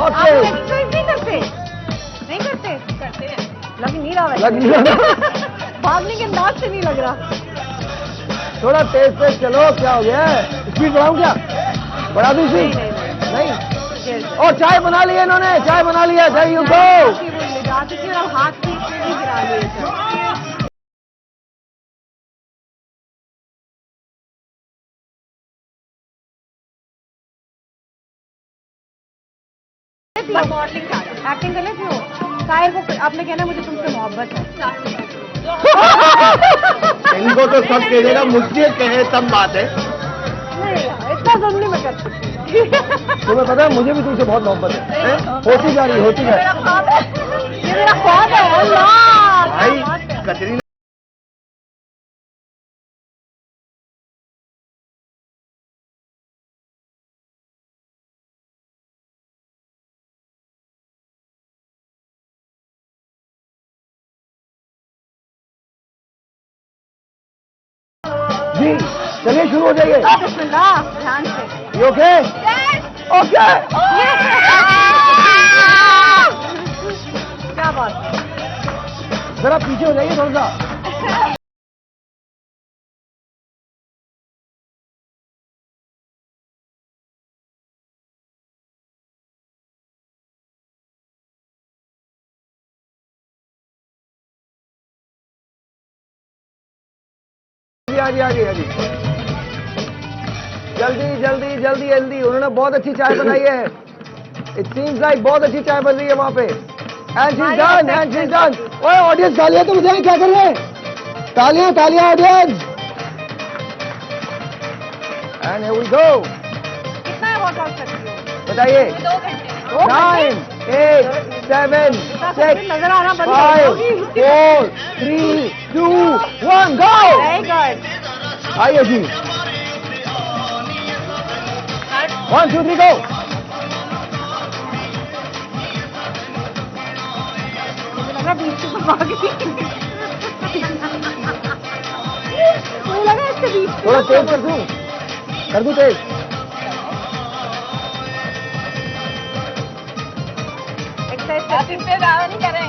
Okay. नहीं करते लग नहीं रहा वैसे। लग नहीं रहा। भागने के अंदाज से नहीं लग रहा। थोड़ा तेज चलो, क्या हो गया है? स्पीड बढ़ाऊं क्या? बढ़ा दूं स्पीड? नहीं। और चाय बना ली है इन्होंने, there you go. हाथ से नहीं गिरा लिए। एक्टिंग कर लेते हो? साहिर को आपने कहना मुझे तुमसे मोहब्बत है। इनको तो सब कह देगा, मुझसे कहे तब बात है। नहीं यार, इतना जल्दी मैं कर सकती। तुम्हें पता है मुझे भी तुमसे बहुत मोहब्बत है। होती जा रही ये मेरा ख्वाब है। अल्लाह भाई कतरीना जी, चलिए शुरू हो जाइए. बिस्मिल्लाह, ध्यान से। You okay? Okay. क्या बात? जरा पीछे हो जाइए थोड़ा सा. आगे जल्दी उन्होंने बहुत अच्छी चाय बनाई है. इट सीम्स लाइक बहुत अच्छी चाय बन रही है वहां पे. And she is done. ओए ऑडियंस तालियां तो बजाएं, क्या कर रहे हैं? तालियां audience. And here we go. कितना वर्कआउट करती हो? बताइए. 2 घंटे. 9, 8, 7, 6, नजर आना बंद 5, 4, 3, 2, 1, go. Very good. आइए जी. 1, 2, 3 go. मुझे लगा बीच से भाग गई. मुझे लगा इससे बीच से थोड़ा तेज कर दूं तेज. एक्सरसाइज पे ज्यादा नहीं कर रहे.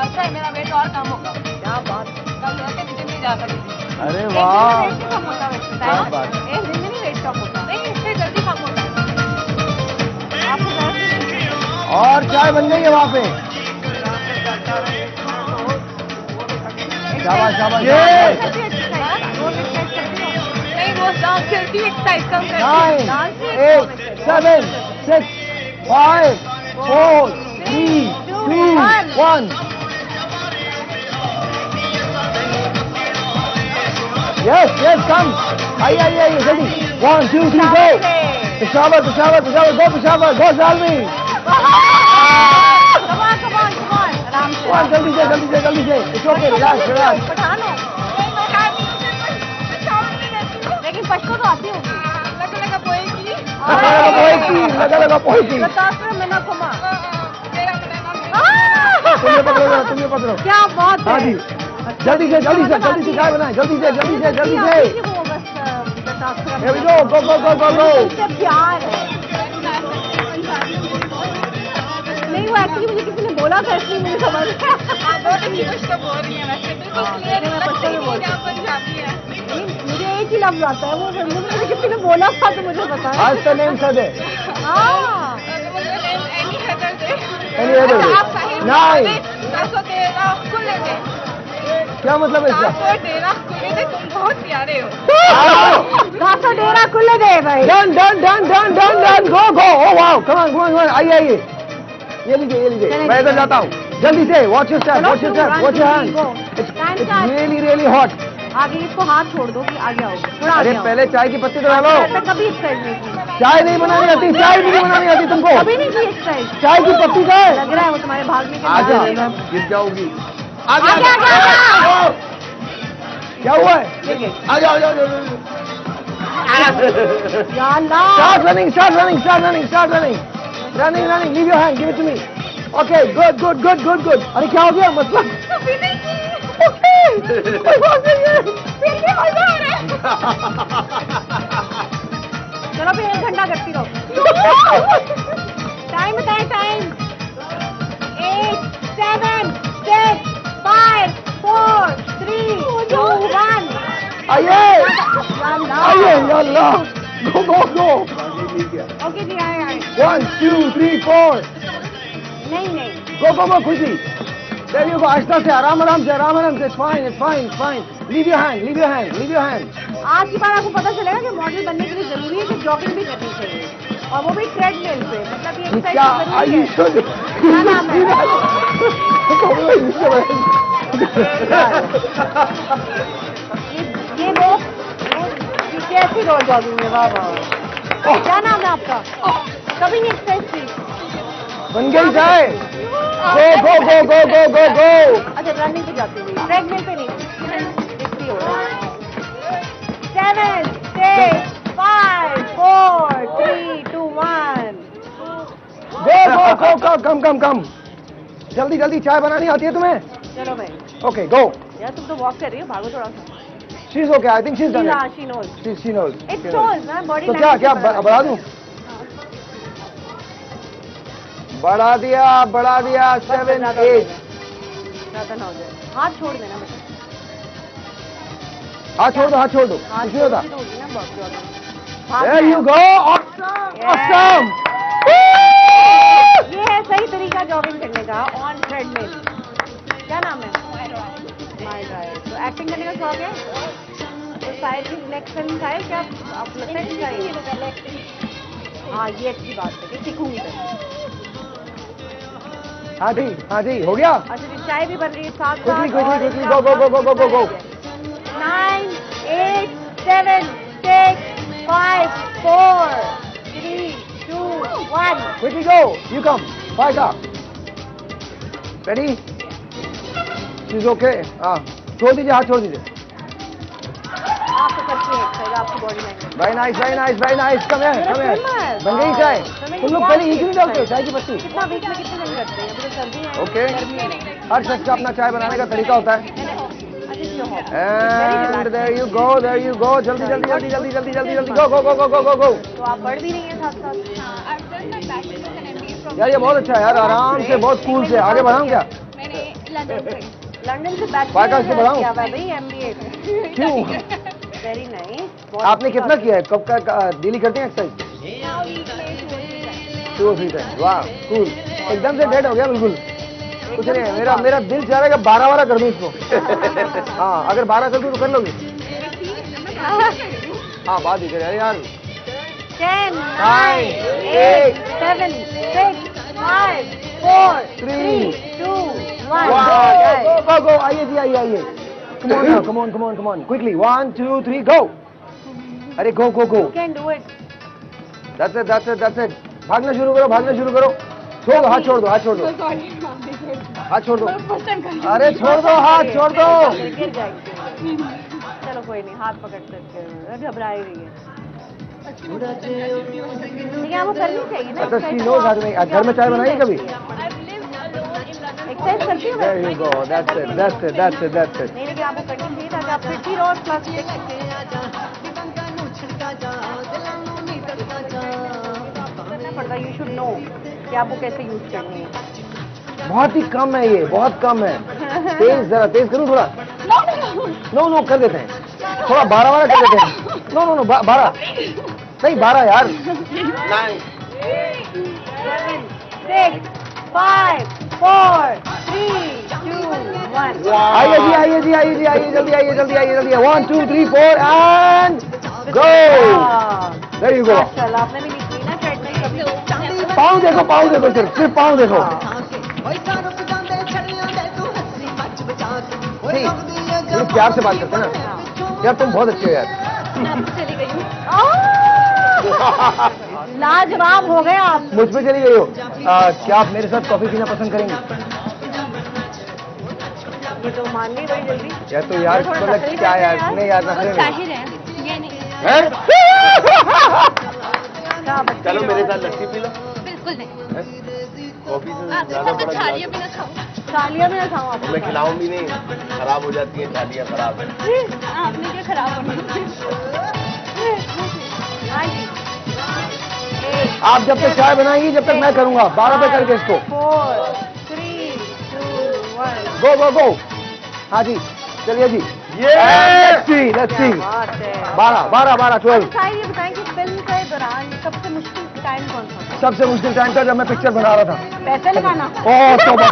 अच्छा है, मेरा वेट और कम होगा. क्या बात. कल वैसे जिम नहीं जा सकती. अरे वाह, वेट कम होता है. क्या बात. एक दिन में नहीं वेट कम होता. नहीं, इससे जल्दी कम होता है. आपको जरा और चाय बन गई है वहां पे. शाबाश. नहीं वो सॉन्ग चलती है एक्सरसाइज कम करती है 9, 8, 7, 6, 5, 4, 3, 2, 1. Yes, come. Aye, जल्दी. 1, 2, 3, go. Peshawar, go Peshawar, go Zalmi. Come on. आराम से. जल्दी से. It's okay, relax. पठानो. लेकिन पटको तो आती होगी. लगा पोएगी. बताओ मैंने घुमा. तुम्हें पकड़ो. क्या बात है. हाँ जी. जल्दी से चाय बनाए. जल्दी से. Here we go. इससे प्यार है. नहीं वो एक्चुअली मुझे किसी ने बोला था इसलिए मुझे समझ मैं मुझे एक ही लफ्ज आता है वो मुझे किसी ने बोला था तो मुझे पता है. आज का नेम सद है. Any other day. 9. क्या मतलब है इसका? तुम बहुत प्यारे हो. घासो डेरा खुले दे भाई. Done. Go. Oh wow. Come on. आइए. ये लीजिए. मैं इधर जाता हूँ. जल्दी से. Watch your step. Watch your hand. It's really hot. आगे इसको हाथ छोड़ दो कि आगे आओ. थोड़ा अरे पहले चाय की पत्ती तो डालो. कभी एक्सरसाइज नहीं की. चाय नहीं बनानी आती तुमको. कभी नहीं की एक्सरसाइज. चाय की पत्ती का है. लग रहा है वो तुम्हारे भागने के आजा. गिर जाओगी. आगे. क्या हुआ है? आ जाओ. Start running. Running. Leave your hand. Give it to me. Okay. Good. अरे क्या हो गया? मतलब चलो फिर 1 घंटा करती रहो. टाइम बताए. 8, 7, 6, 5, 4, 3, 2, 1. आइए. या अल्लाह. Go. ओके जी आए. 1, 2, 3, 4. नहीं. Go quickly. There you go. आहिस्ता से आराम से. It's fine. Leave your hand. आज की बार आपको पता चलेगा कि मॉडल बनने के लिए जरूरी है कि जॉगिंग भी करनी चाहिए और वो भी ट्रेडमिल पे. मतलब ये एक्सरसाइज जरूरी है. क्या नाम है? ये वो कैसी रोल जॉगिंग में. वाह. क्या नाम है आपका? कभी नहीं एक्सरसाइज की. बन गई चाय. Go. अच्छा रनिंग पे जाती हुई. ट्रेडमिल पे नहीं. 7, 6, 5, 4, 3, 2, 1. Go. Come. जल्दी चाय बनानी आती है तुम्हें? चलो भाई. Okay, go. यार तुम तो वॉक कर रही हो. भागो थोड़ा सा. She's okay. I think she's done it. She knows. She knows. It shows ना बॉडी. तो क्या बढ़ा दूं? बढ़ा दिया. 7, 8. ज्यादा ना हो जाए. हाथ छोड़ देना बेटा. हाथ छोड़ दो. कुछ नहीं होता. There you go. Awesome. ये है सही तरीका जॉगिंग करने का ऑन ट्रेडमिल. क्या नाम है? My drive. तो एक्टिंग करने का शौक है? तो शायद की नेक्स्ट फिल्म शायद क्या आप लगता है कि चाहिए? हाँ ये अच्छी बात है कि सीखूंगी. हाँ जी हो गया. अच्छा जी चाय भी बन रही है साथ. Quickly. Go. 9, 8, 7, 6, 5, 4, 3, 2, 1. Quickly go. You come. Fight up. Ready? She's okay. हाँ. छोड़ दीजिए. आप तो करती हैं एक्सरसाइज आपकी बॉडी में. Very nice. Come here. बन गई चाय. तुम लोग पहले ईख नहीं डालते चाय की पत्ती? कितना वीक में कितने दिन करते हैं? अभी तो सर्दी है. Okay. हर शख्स का अपना चाय बनाने का तरीका होता है. And there you go. जल्दी. Go. तो आप बढ़ भी रही हैं साथ. यार ये बहुत अच्छा है यार. आराम से बहुत कूल से आगे बढ़ाऊं क्या? मैंने लंदन से बैचलर किया हुआ भाई MBA. क्यों? Very nice. आपने कितना किया है? कब का डेली करते हैं एक्सरसाइज? 2 or 3 times. वाह कूल. एकदम से डेड हो गया बिल्कुल. कुछ नहीं है. मेरा दिल चाह रहा है कि 12 कर दूं इसको. हाँ अगर 12 कर दूं तो कर लोगे. हाँ बात ही करे यार। 10, 9, 8, 7, 6, 5, 4, 3, 2, 1. Go. आइए जी, आइए। Come on. Quickly. 1, 2, 3, go. अरे go. You can do it. That's it. भागना शुरू करो। छोड़ दो, हाथ छोड़ दो। हाथ छोड़ दो। अरे छोड़ दो, हाथ छोड़ दो। गिर जाएगी। चलो कोई नहीं, हाथ पकड़ सकते, घबरा ही रही है। लेकिन आपको करनी चाहिए ना। अच्छा सी नो घर में चाय बनाइए कभी? एक्सरसाइज करती हूँ। There you go. That's it. नहीं, लेकिन आपको करनी चाहिए ताकि आप फिट ही रहो और प्लस करना पड़ता है। यू शुड नो कि आपको कैसे यूज करनी है। बहुत ही कम है ये, बहुत कम है। जरा तेज करूँ थोड़ा? नो कर देते हैं थोड़ा, 12 कर देते हैं। नो 12 नहीं, 12 यार। 9, 7, 6, 5, 4, 3, 2, 1. आइए जी, जल्दी आइए। 1, 2, 3, 4 and go. There you go. चल, आपने भी लिखी ना ट्रेडमिल कभी? पाँव देखो सिर्फ पाँव देखो। थोड़ी प्यार से बात करते हैं ना यार, तुम बहुत अच्छे हो यार। चली गई लाजवाब हो गए आप। मुझ पे चली गई हो। क्या आप मेरे साथ कॉफी पीना पसंद करेंगे? ये तो मान गई बड़ी जल्दी। यार तो यार मतलब क्या यार, नहीं यार नखरे चलो मेरे साथ लस्सी पी लो। बिल्कुल नहीं। कॉफी से ज्यादा बड़ा छालियाँ भी ना खाओ। छालियाँ भी ना खाओ आप। मैं खिलाऊं भी नहीं, खराब हो जाती है छालियाँ, खराब है। आपने क्या खराब होना। आप जब तक चाय बनाएंगी जब तक मैं करूंगा। 12 पे करके इसको। 4, 3, 2, 1. गो। हाँ जी, चलिए जी। Let's see. 12, 12, 12। ये बताएं कि फिल्म के दौरान सबसे मुश्किल टाइम कौन सा था? सबसे मुश्किल टाइम था जब मैं पिक्चर बना रहा था। पैसे लगाना। ओह तोबा।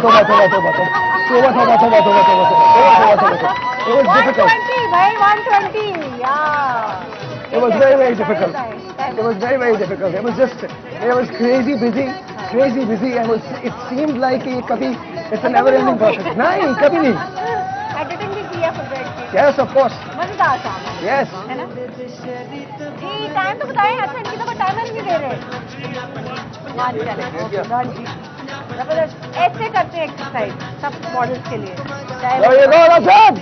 It was difficult. 120 भाई, 120 यार। It was very difficult. It was very difficult. It was crazy busy, and it seemed like it's a never ending process. नहीं, कभी नहीं। एडिटिंग भी किया फिर बैठ के? Yes, of course. मजेदार काम है। Yes. है ना? जी टाइम तो बताएं। अच्छा इनकी तो टाइमर नहीं दे रहे। चले जबरदस्त। ऐसे करते हैं एक्सरसाइज सब मॉडल्स के लिए। There you go, that's it.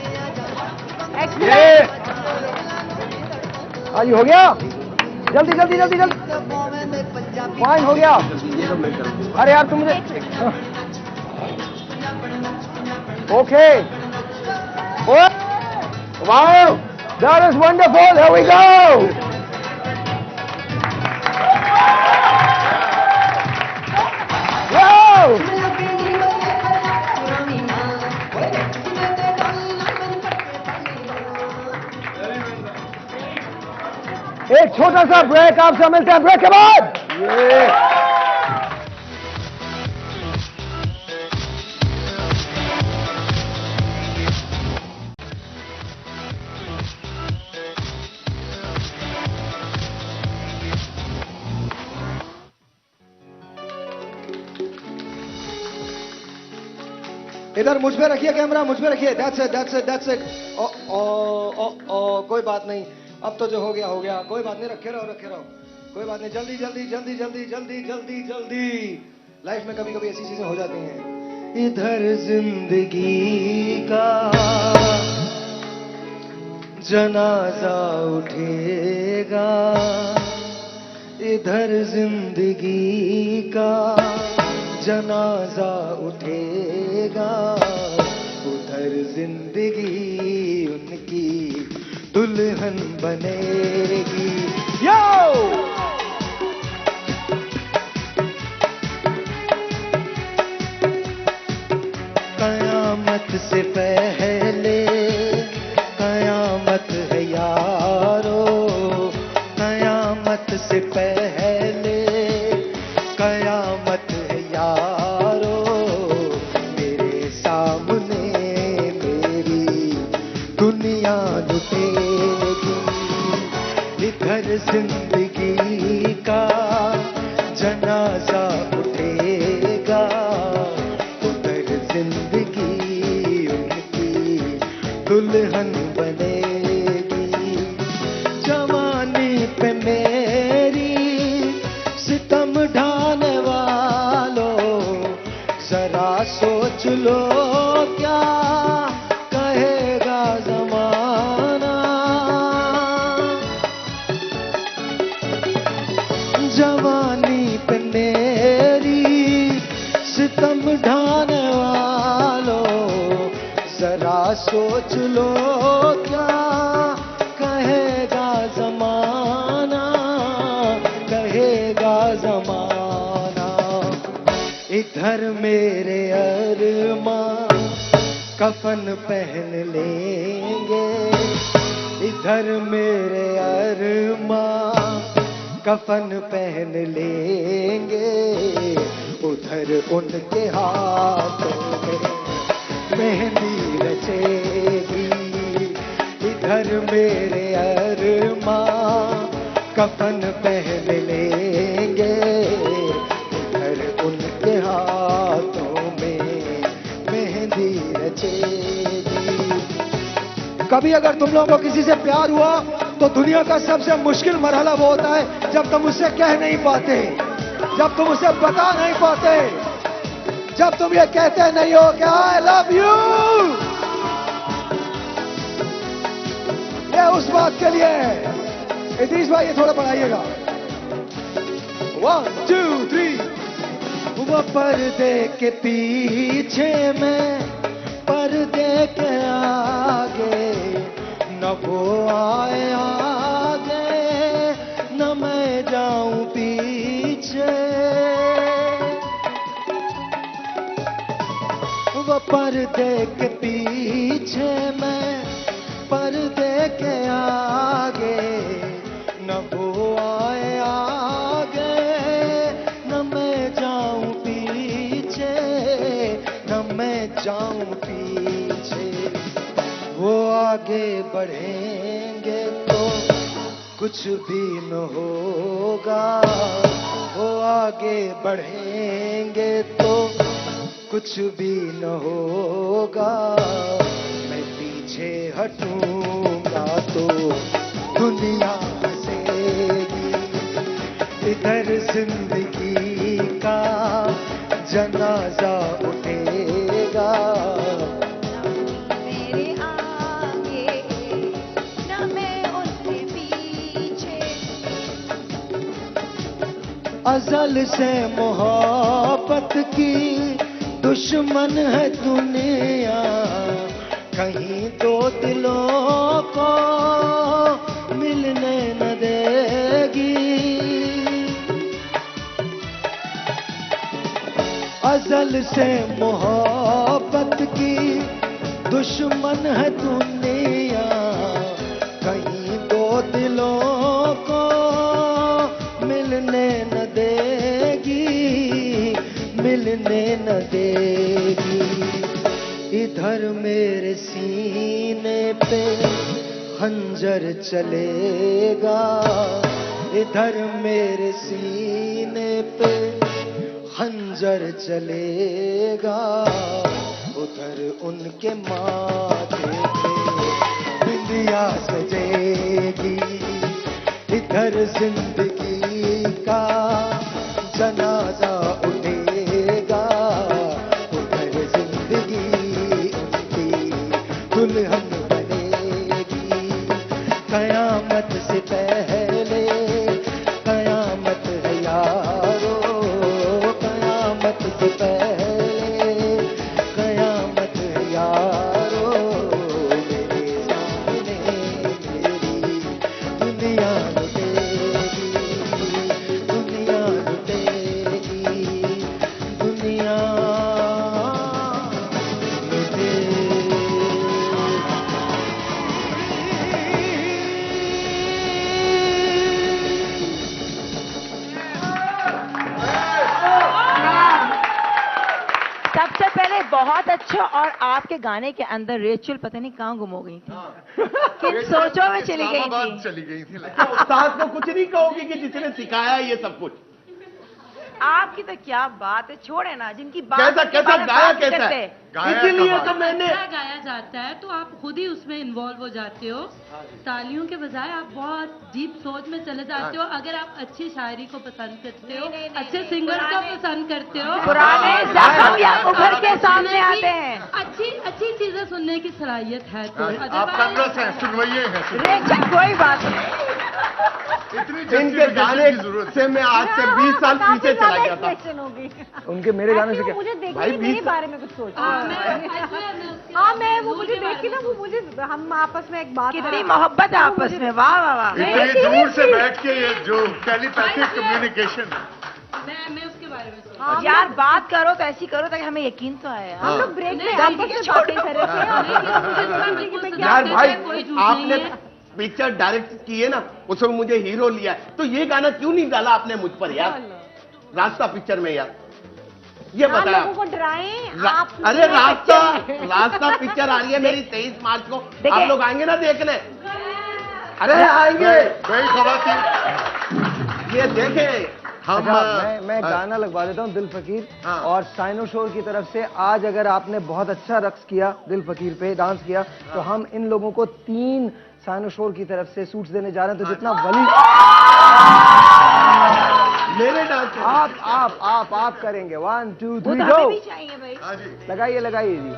हाँ जी, हो गया। जल्दी। फाइन, हो गया। अरे यार तुम मुझे okay. Wow, that is wonderful. Here we go. Wow. एक छोटा सा ब्रेक आपसे मिलता है, ब्रेक के बाद। इधर मुझ पे रखिए कैमरा, मुझ पे रखिए। That's it. कोई बात नहीं, अब तो जो हो गया। कोई बात नहीं, रखे रहो। कोई बात नहीं, जल्दी। लाइफ में कभी ऐसी चीजें हो जाती हैं। इधर जिंदगी का जनाजा उठेगा, इधर जिंदगी का जनाजा उठेगा, उधर जिंदगी उनकी दुल्हन बनेगी। यो कयामत से पहले कयामत है यारो, कयामत से पहले कयामत है यारो, मेरे सामने मेरी दुनिया लुटेगी। इधर जिंदगी का जनाजा उठेगा, उधर जिंदगी उनकी दुल्हन बनेगी। जवानी पे मेरी सितम ढाने वालों, जरा सोच लो क्या कहेगा जमाना। जवानी पे मेरी सितम ढाने वालों, जरा सोच लो क्या कहेगा जमाना, कहेगा जमाना। इधर मेरे अरमां कफन पहन लेंगे, इधर मेरे अरमां कफन पहन लेंगे, उधर उनके हाथों में मेहंदी रचेगी। इधर मेरे अरमां कफन पहन लेंगे, उधर उनके हाथों में मेहंदी रचेगी। कभी अगर तुम लोगों को किसी से प्यार हुआ तो दुनिया का सबसे मुश्किल मरहला वो होता है जब तुम उससे कह नहीं पाते, जब तुम उसे बता नहीं पाते, जब तुम ये कहते नहीं हो कि आई लव यू। ये उस बात के लिए है। इदरीस भाई ये थोड़ा बढ़ाइएगा। 1 2 3। वो पर्दे के पीछे में, पर्दे के आगे, न वो आए आगे न मैं जाऊं पीछे। वो पर्दे के पीछे में, पर्दे के आगे, न वो आए आगे न मैं जाऊं पीछे, न मैं जाऊं पीछे। वो आगे बढ़ेंगे तो कुछ भी न होगा, वो आगे बढ़ेंगे तो कुछ भी न होगा। मैं पीछे हटूंगा तो दुनिया हंसेगी। इधर जिंदगी का जनाजा उठेगा, मेरे आगे न मैं उसके पीछे। अज़ल से मोहब्बत की दुश्मन है दुनिया, कहीं दो दिलों को मिलने न देगी। अज़ल से मोहब्बत की दुश्मन है दुनिया, कहीं दो दिलों को मिलने न देगी, मिलने न देगी। इधर मेरे सीने पे खंजर चलेगा, इधर मेरे सीने पे खंजर चलेगा, उधर उनके माथे पे बिंदिया सजेगी। इधर जिंदगी का जनाजा उठेगा, उधर जिंदगी उनकी दुल्हन बनेगी। कयामत से पहले कयामत है यारो, कयामत से पहले कयामत है यारो। मेरे सामने मेरी दुनिया लुटेगी, दुनिया लुटेगी, दुनिया लुटेगी। अच्छा, और आपके गाने के अंदर रेचल पता नहीं कहाँ गुम हो गई थी, किन सोचों में चली गई थी? चली गई थी। उस्ताद को कुछ नहीं कहोगी कि जिसने सिखाया ये सब कुछ। आपकी तो क्या बात है, छोड़े ना, जिनकी बात कैसा उनके कैसा बारे में गाया बात कैसा करते है, हैं। इसीलिए तो मैंने अच्छा गाया जाता है तो आप खुद ही उसमें इन्वॉल्व हो जाते हो। तालियों के बजाय आप बहुत डीप सोच में चले जाते हो। अगर आप अच्छी शायरी को पसंद करते हो, अच्छे सिंगर को पसंद करते हो, पुराने जख्म या उभर के सामने आते हैं। अच्छी चीजें सुनने की सलाहियत है तो आप कंग्रेस हैं, सुनवाइए हैं। रेचल कोई बात नहीं, इनके गाने से मैं आज से 20 साल पीछे चला गया था। उनके मेरे गाने से क्या मुझे देखिए भाई, मेरे बारे में कुछ सोच। हाँ मैं वो मुझे देख के ना, वो मुझे हम आपस में एक बात, कितनी मोहब्बत है आपस में, वाह वाह वाह। इतनी दूर से बैठ के ये जो टेलीपैथिक कम्युनिकेशन, मैं उसके बारे में सोच यार बात करो तो ऐसी करो ताकि हमें यकीन तो आए। हम लोग ब्रेक में आपस में बातें कर रहे थे। यार भाई, आपने पिक्चर डायरेक्ट की है ना, उसमें मुझे हीरो लिया है, तो ये गाना क्यों नहीं डाला आपने मुझ पर यार, रास्ता पिक्चर में यार, ये बताया। लोगों को डराएं आप। अरे रास्ता पिक्चर आ रही है मेरी 23 मार्च को, आप लोग आएंगे ना देखने? अरे आएंगे भाई खबर ये देखें हम। अच्छा, मैं गाना लगवा देता हूँ दिल फकीर, और साइनो शोर की तरफ से आज अगर आपने बहुत अच्छा रक्स किया, दिल फकीर पे डांस किया, तो हम इन लोगों को 3 साइनो शोर की तरफ से सूट्स देने जा रहे हैं। तो जितना वली मेरे डांस आप करेंगे 1 2 3 तो गो। हमें भी चाहिए भाई। लगाइए जी।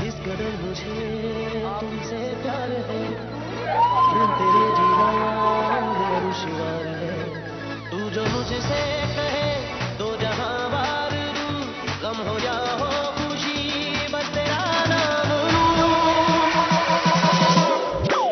इस कदर मुझे तुमसे प्यार है, बिन तेरे जीना दुश्वार है। तू जो मुझसे कहे दो जहां वार दूं, गम हो या हो खुशी बस तेरा नाम लूं।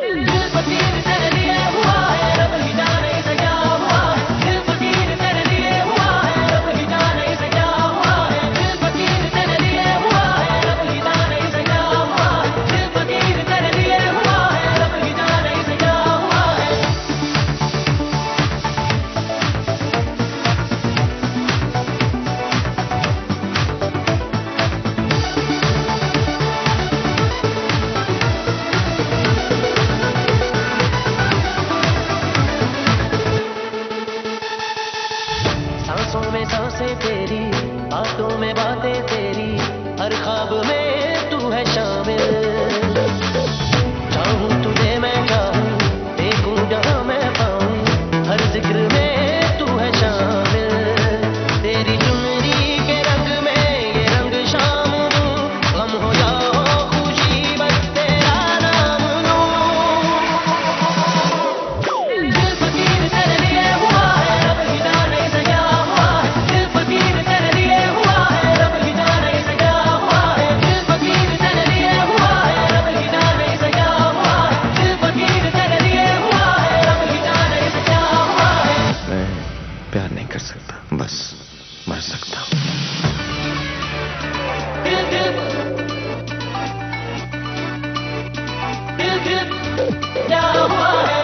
दिल फकीर तेरे लिए हुआ है, रब ही जाने से क्या हुआ है। दिल फकीर तेरे लिए हुआ है, रब ही जाने से क्या हुआ है। दिल फकीर तेरे लिए हुआ है, रब ही जाने से क्या हुआ है। दिल फकीर तेरे लिए हुआ है, रब ही जाने से क्या हुआ है। सांसों में सांसें तेरी, बातों में बातें तेरी, हर ख्वाब में तू है शामिल। चाहूं तुझे मैं चाहूं, देखूं जहां मैं पाऊं, हर जिक्र में तू है शामिल। तेरी चुनरी के रंग में ये रंग शाम दूं, गम हो या हो खुशी बस तेरा नाम लूं। दिल फकीर तेरे लिए हुआ है, रब ही जाने से क्या हुआ है। दिल फकीर तेरे लिए हुआ है, रब ही जाने से क्या हुआ है। दिल फकीर तेरे लिए हुआ है, रब ही जाने से क्या हुआ है। दिल फकीर तेरे लिए हुआ है, रब ही जाने से क्या हुआ है। मैं प्यार नहीं कर सकता, बस मर सकता हूँ। दिल क्या हुआ है,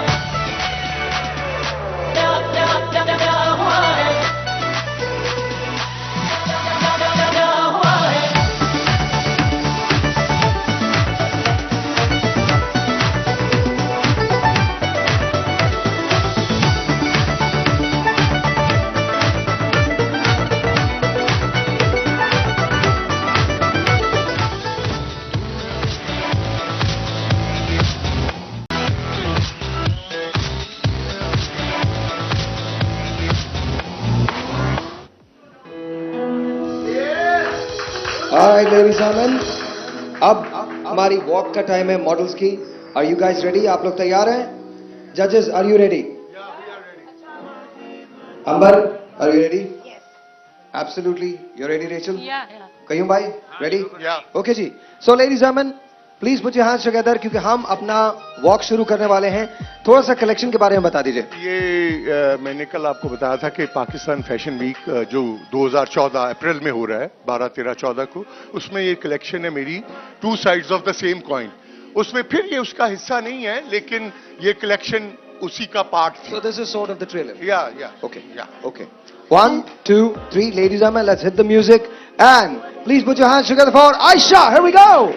क्या हुआ है, क्या हुआ है। Alright ladies and gentlemen, अब हमारी वॉक का टाइम है मॉडल्स की। Are you guys ready? आप लोग तैयार हैं? Judges, are you ready? Amber, are you ready? Yes. Absolutely. You're ready, Rachel? Yeah. Kayyum bhai, ready? Yeah. Okay जी. So ladies and gentlemen, please put your hands together, क्योंकि हम अपना walk शुरू करने वाले हैं। थोड़ा सा कलेक्शन के बारे में बता दीजिए। ये मैंने कल आपको बताया था कि पाकिस्तान फैशन वीक जो 2014 अप्रैल में हो रहा है, 12, 13, 14 को, उसमें ये कलेक्शन है मेरी, 2 sides of the same coin. उसमें फिर ये उसका हिस्सा नहीं है, लेकिन ये कलेक्शन उसी का पार्ट थी। So this is sort of the trailer. Yeah. Okay. 1 2 3 ladies and gentlemen, let's hit the music. And please put your hands together for Aisha. Here we go.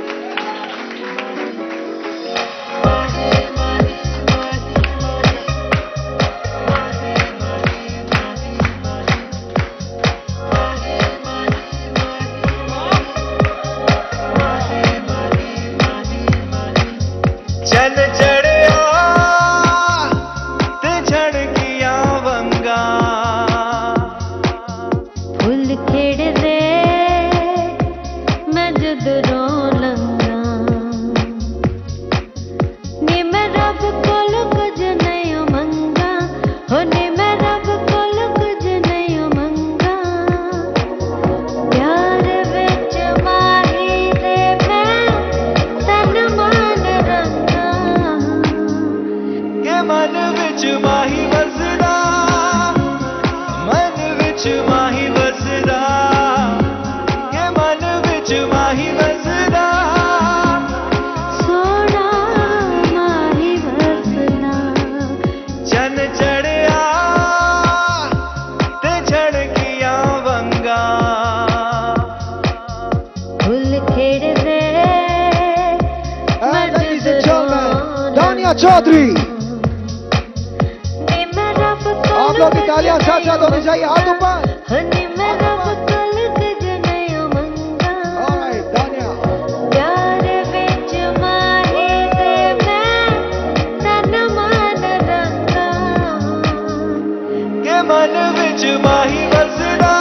Chaudhary, आप लोग की तालियां साथ साथ होनी चाहिए, हाथ ऊपर। मन विच माही वसदा,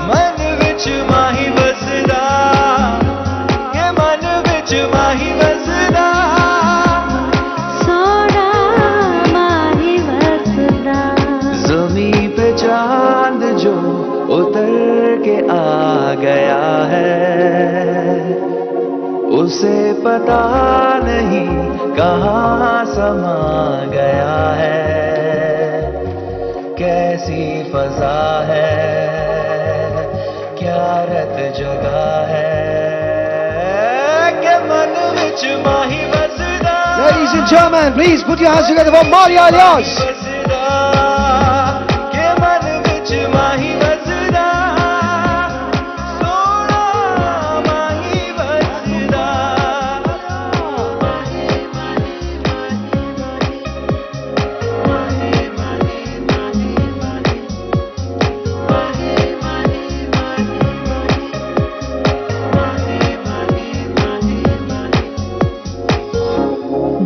मन विच माही वसदा, के मन विच माही वसदा, सोना माही वसदा। ज़मीं पे चांद जो उतर के आ गया है, उसे पता नहीं कहाँ समा गया है। कैसी फजा है, क्या रत जगह है, के मन विच माही वसदा। Ladies and gentlemen, please put your hands together for Maria Alias. के मन विच माही वसदा, सोना माही वसदा।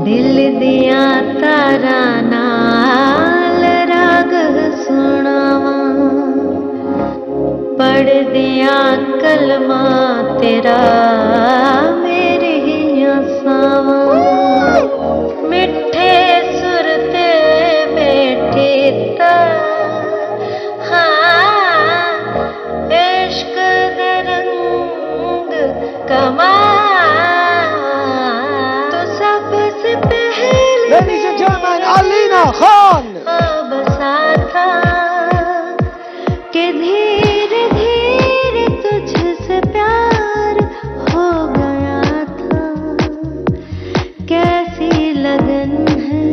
दिल दिया तारा नाल राग सुनावा, पढ़ दिया कलमा तेरा मेरी सावा। मिठे सुर ते बैठी ता, हाँ इश्क दे रंग कमा। Ladies and gentlemen, Alina Khan. बसा था कि धीरे धीरे तुझसे प्यार हो गया था। कैसी लगन है,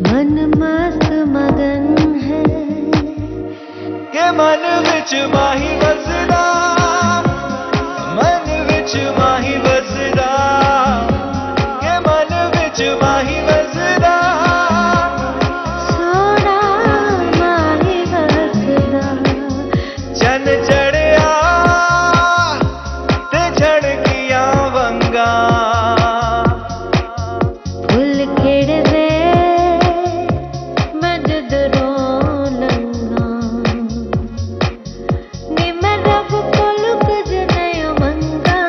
मन मस्त मगन है, के मन विच माही वसदा, मन विच माही वसदा। माही वसदा, सोना माही वसदा। चन चढ़िया ते झड़किया वंगा, फुल खिड़ दे मैं जदरों लंगा। नी मैं रब कोल कुछ नहीं मंगा,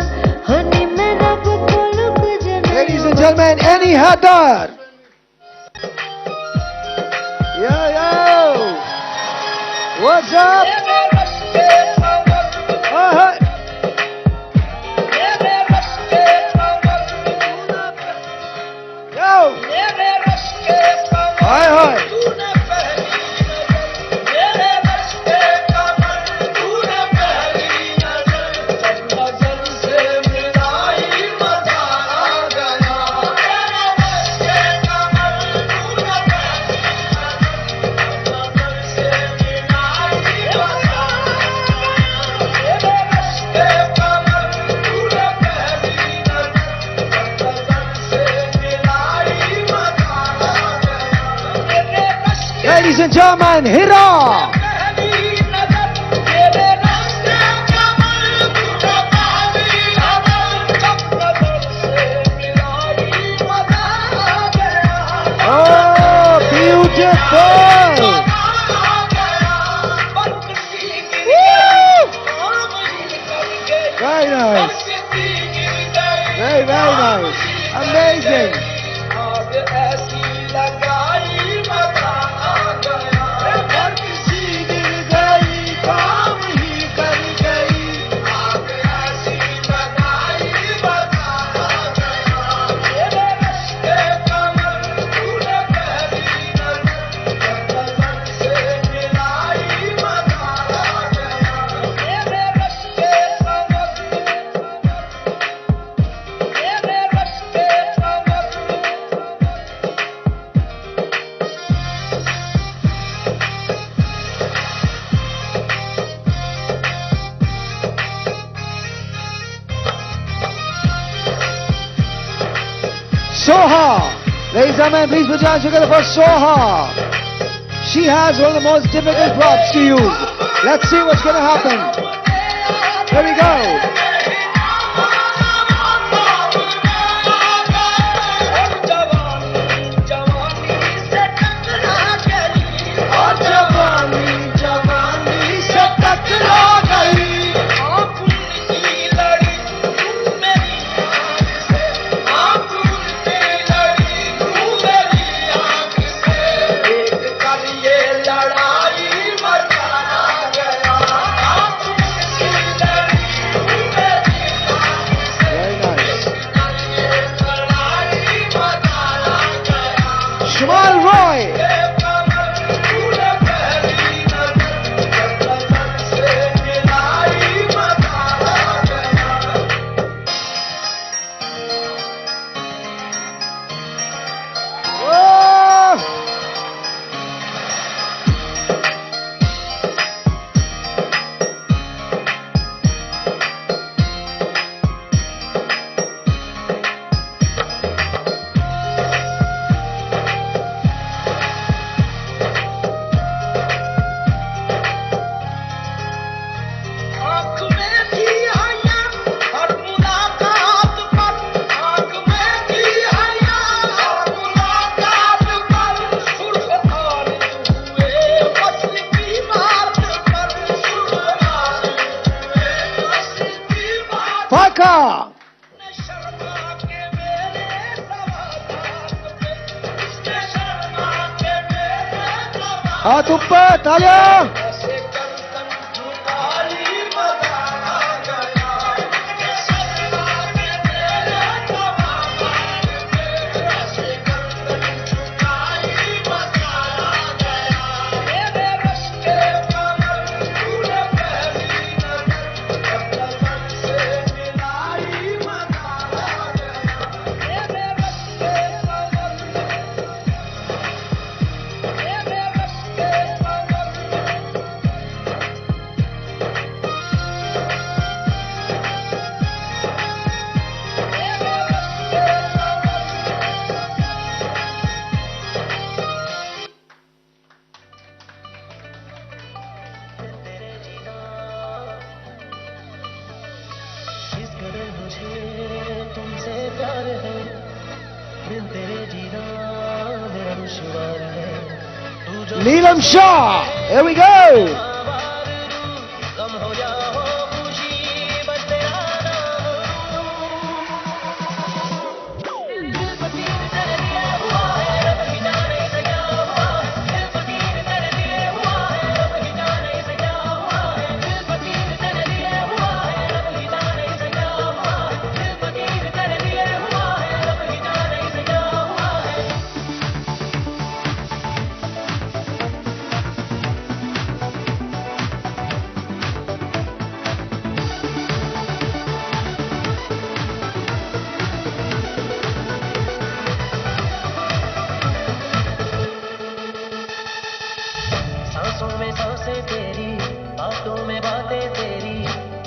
हो नी मैं रब कोल कुछ नहीं। Ladies and gentlemen, Annie Haddad. Yo, what's up? Hey. Yo. Hi. ladies and gentlemen, Hira. Oh, beautiful. Very nice. Very, very nice. Amazing. Soha. Ladies and gentlemen, please put your hands together for Soha. She has one of the most difficult props to use. Let's see what's going to happen. Here we go. Shamal Roy. Paka. हाथ ऊपर, तालियां. Neelam Shah, here we go. सांसों में सांसें तेरी, बातों में बातें तेरी,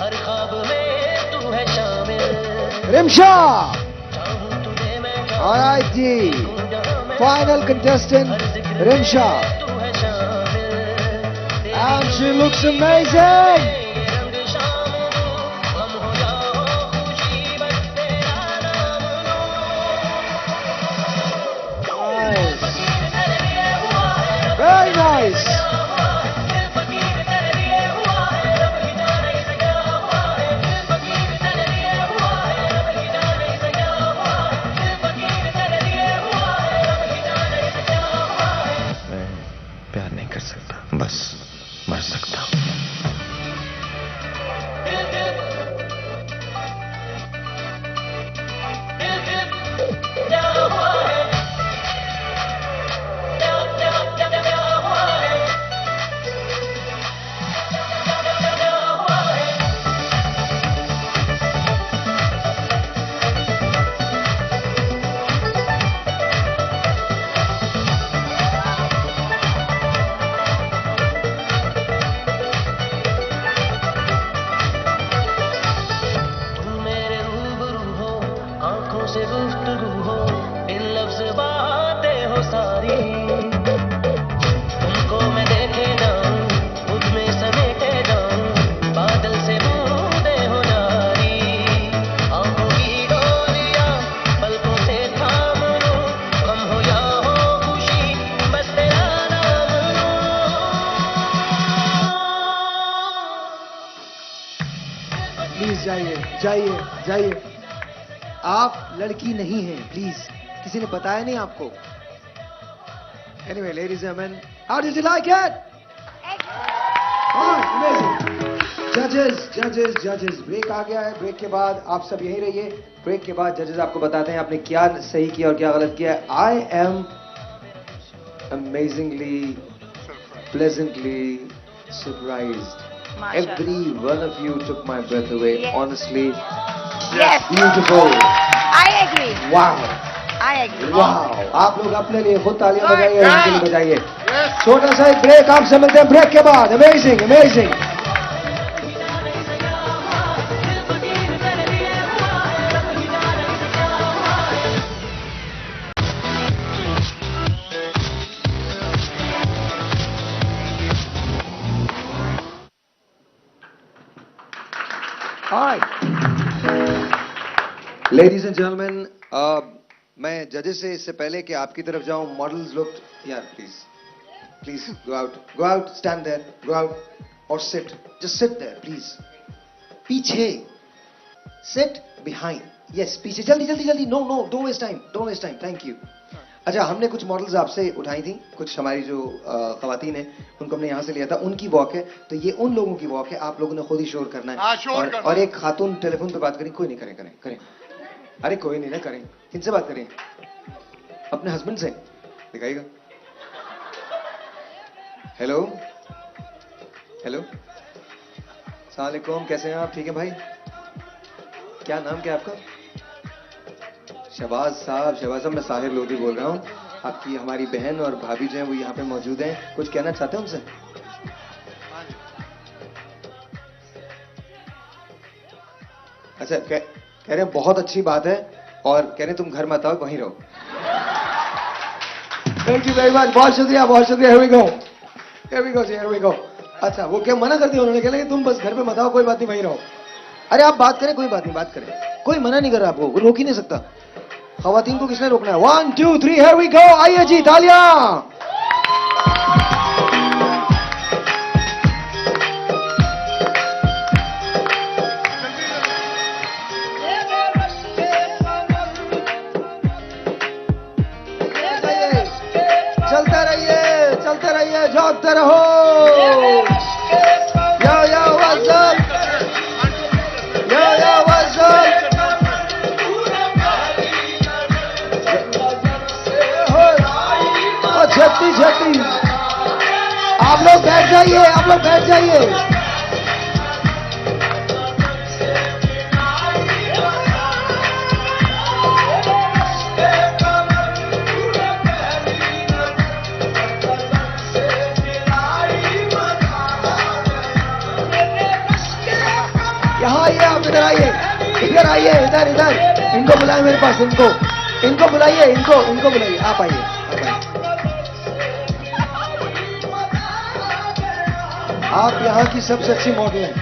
हर ख्वाब में तू है शामिल. Rimsha. All right, G. Final contestant, Rimsha. And she looks amazing. Nice. Very nice. मैं प्यार नहीं कर सकता, बस मर सकता हूँ। तुम मेरे रूबरू हो, आंखों से गुफ्तगू हो, इन लफ्ज बातें हो सारी। तुमको मैं देखे जाऊं, खुद में समेटे जाऊं, बादल से बूंदे हो नारी। आंखों की डोरियां पलकों से थाम लूं, गम हो या हो खुशी, बस तेरा नाम लूं। प्लीज जाइए, जाइए, जाइए। आप लड़की नहीं हैं, प्लीज। किसी ने बताया नहीं आपको? Anyway, ladies and gentlemen, how did you like it? Amazing. Judges. Break आ गया है। ब्रेक के बाद आप सब यहीं रहिए। ब्रेक के बाद जजेस आपको बताते हैं आपने क्या सही किया और क्या गलत किया है। I am amazingly, pleasantly surprised. Mashallah. Every one of you took my breath away. Yes. Honestly, Yes. beautiful. I agree. Wow. I agree. Wow. आप लोग अपने लिए खुद तालियां Good. बजाइए, उनके लिए बजाइए। छोटा सा एक ब्रेक आपसे मिलते हैं ब्रेक के बाद। Amazing, amazing. Alright. Ladies and gentlemen, मैं जजेस से इससे पहले कि आपकी तरफ जाऊं, मॉडल्स लुक यार please go out, stand there, go out और sit, just sit there please. पीछे, सिट बिहाइंड, यस पीछे, जल्दी, no don't waste time, thank you. अच्छा, हमने कुछ मॉडल्स आपसे उठाई थी, कुछ हमारी जो खवातीन है उनको हमने यहाँ से लिया था, उनकी वॉक है, तो ये उन लोगों की वॉक है, आप लोगों ने खुद ही शोर करना है। और एक खातून टेलीफोन पे बात करें, कोई नहीं, करें। अरे कोई नहीं ना, करें। किनसे बात करें? अपने हस्बैंड से। दिखाइएगा। हेलो, अस्सलाम वालेकुम, कैसे हैं आप? ठीक है भाई? क्या नाम क्या आपका? शहबाज साहब, मैं साहिर लोधी बोल रहा हूँ। आपकी हमारी बहन और भाभी जो हैं वो यहाँ पे मौजूद हैं, कुछ कहना चाहते हैं उनसे? अच्छा, कह रहे हैं बहुत अच्छी बात है, और कह रहे हैं तुम घर मत आओ, वहीं रहो। थैंक यू वेरी मच, बहुत शुक्रिया। Here we go। अच्छा, वो क्या मना कर दिया उन्होंने? कह रहे तुम बस घर पे मत आओ, कोई बात नहीं, वहीं रहो। अरे आप बात करें, कोई बात नहीं, बात करें, कोई मना नहीं कर रहा आपको, रोक ही नहीं सकता। खवातीन को किसने रोकना है? 1 2 3 here we go। आइए जी, तालियां। चलते रहिए, झोंकते रहो। Yo, what's up? Yo, what's up? झट्टी। आप लोग बैठ जाइए। यहाँ आइए, आप इधर आइए, इधर। इनको बुलाए मेरे पास, इनको बुलाइए, इनको बुलाइए। आप आइए। आप यहाँ की सबसे अच्छी मॉडल हैं।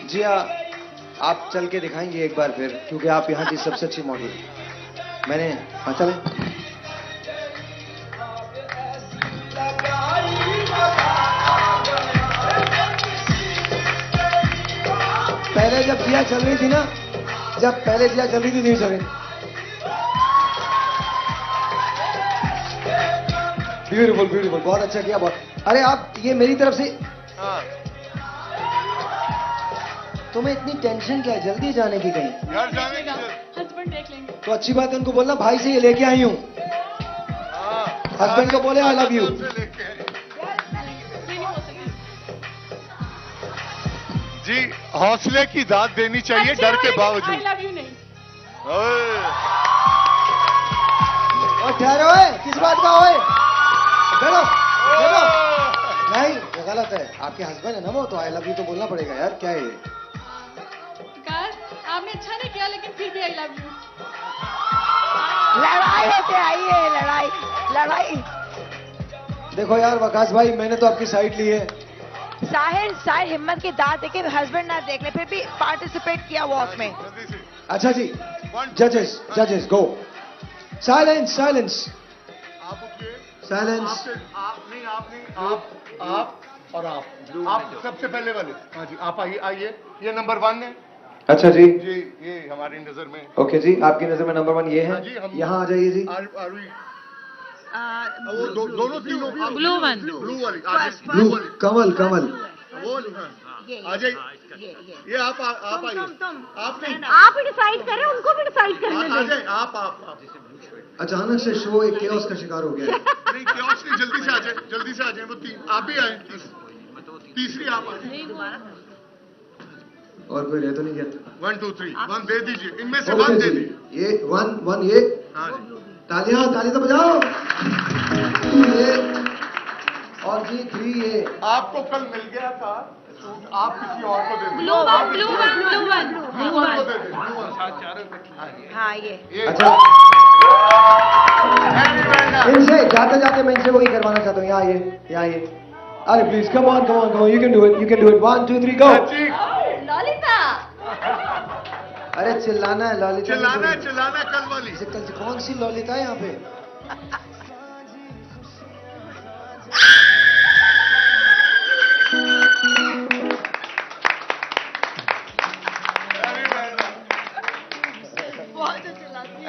जी हाँ, आप चल के दिखाएंगे एक बार फिर, क्योंकि आप यहाँ की सबसे अच्छी मॉडल हैं। मैंने हाँ चलें। पहले जब दिया चल रही थी ना, जब पहले दिया चल रही थी नहीं चल रही। ब्यूटीफुल ब्यूटीफुल, बहुत अच्छा किया बहुत। अरे आप ये मेरी तरफ से, तुम्हें इतनी टेंशन क्या है, जल्दी जाने की कहीं? यार जाने की हस्बैंड देख लेंगे। तो अच्छी बात है, उनको बोलना भाई से ये लेके आई हूँ। हस्बैंड को बोले आई लव यू। जी हौसले की दाद देनी चाहिए डर के बावजूद। आई लव यू नहीं। और ठहरो है, किस बात का होए? चलो चलो, नहीं ये गलत है। आपके हस्बैंड है ना वो, तो आई लव यू तो बोलना पड़ेगा यार, क्या है ये? आपने अच्छा नहीं किया लेकिन फिर भी आई लव यू। लड़ाई होके आई है, लड़ाई लड़ाई। देखो यार वकास भाई, मैंने तो आपकी साइड ली है। साहिर हिम्मत की दाद देके हस्बैंड ना देख ले, फिर भी पार्टिसिपेट किया वॉक में। अच्छा जी, जजेस जजेस गो। Silence silence silence. आप और आप सबसे पहले वाले। हाँ जी, आप आइए आइए, ये नंबर 1 है। अच्छा जी जी, ये हमारी नजर में। ओके जी, आपकी नजर में नंबर 1 ये है। यहाँ आ जाइए जी। वो दोनों तीनों Blue one. ब्लू वाली ब्लू कमल कमल। वो आ जाइए, ये आप आइए। आप नहीं, आप डिसाइड करें, उनको भी डिसाइड करने आ दें। जाए आप। अचानक से शो एक केओस का शिकार हो गया है। नहीं chaos नहीं, जल्दी से आ जाए, जल्दी से आ जाए। वो आप भी आए, तीसरी आप आए। और कोई रह तो नहीं गया? 1 2 3 1 दे दीजिए, इनमें से ओके 1 दे जी, दीजिए। ये 1 ये। हाँ जी, तालियां ताली तो बजाओ। 2 ये, और जी 3 ये। आपको कल मिल गया था सूट, आप किसी और को दे दें। Blue one blue one blue one blue one को दे दें, ब्लू वन। हाँ ये अच्छा, इनसे जाते जाते मैं इनसे वही करवाना चाहता हूँ। यहाँ ये अरे please come on come on, you can do it, you can do it. 1 2 3 गो। ललिता, अरे चिल्लाना है ललिता, चिल्लाना है कल वाली। कल कौन सी ललिता है यहाँ पे?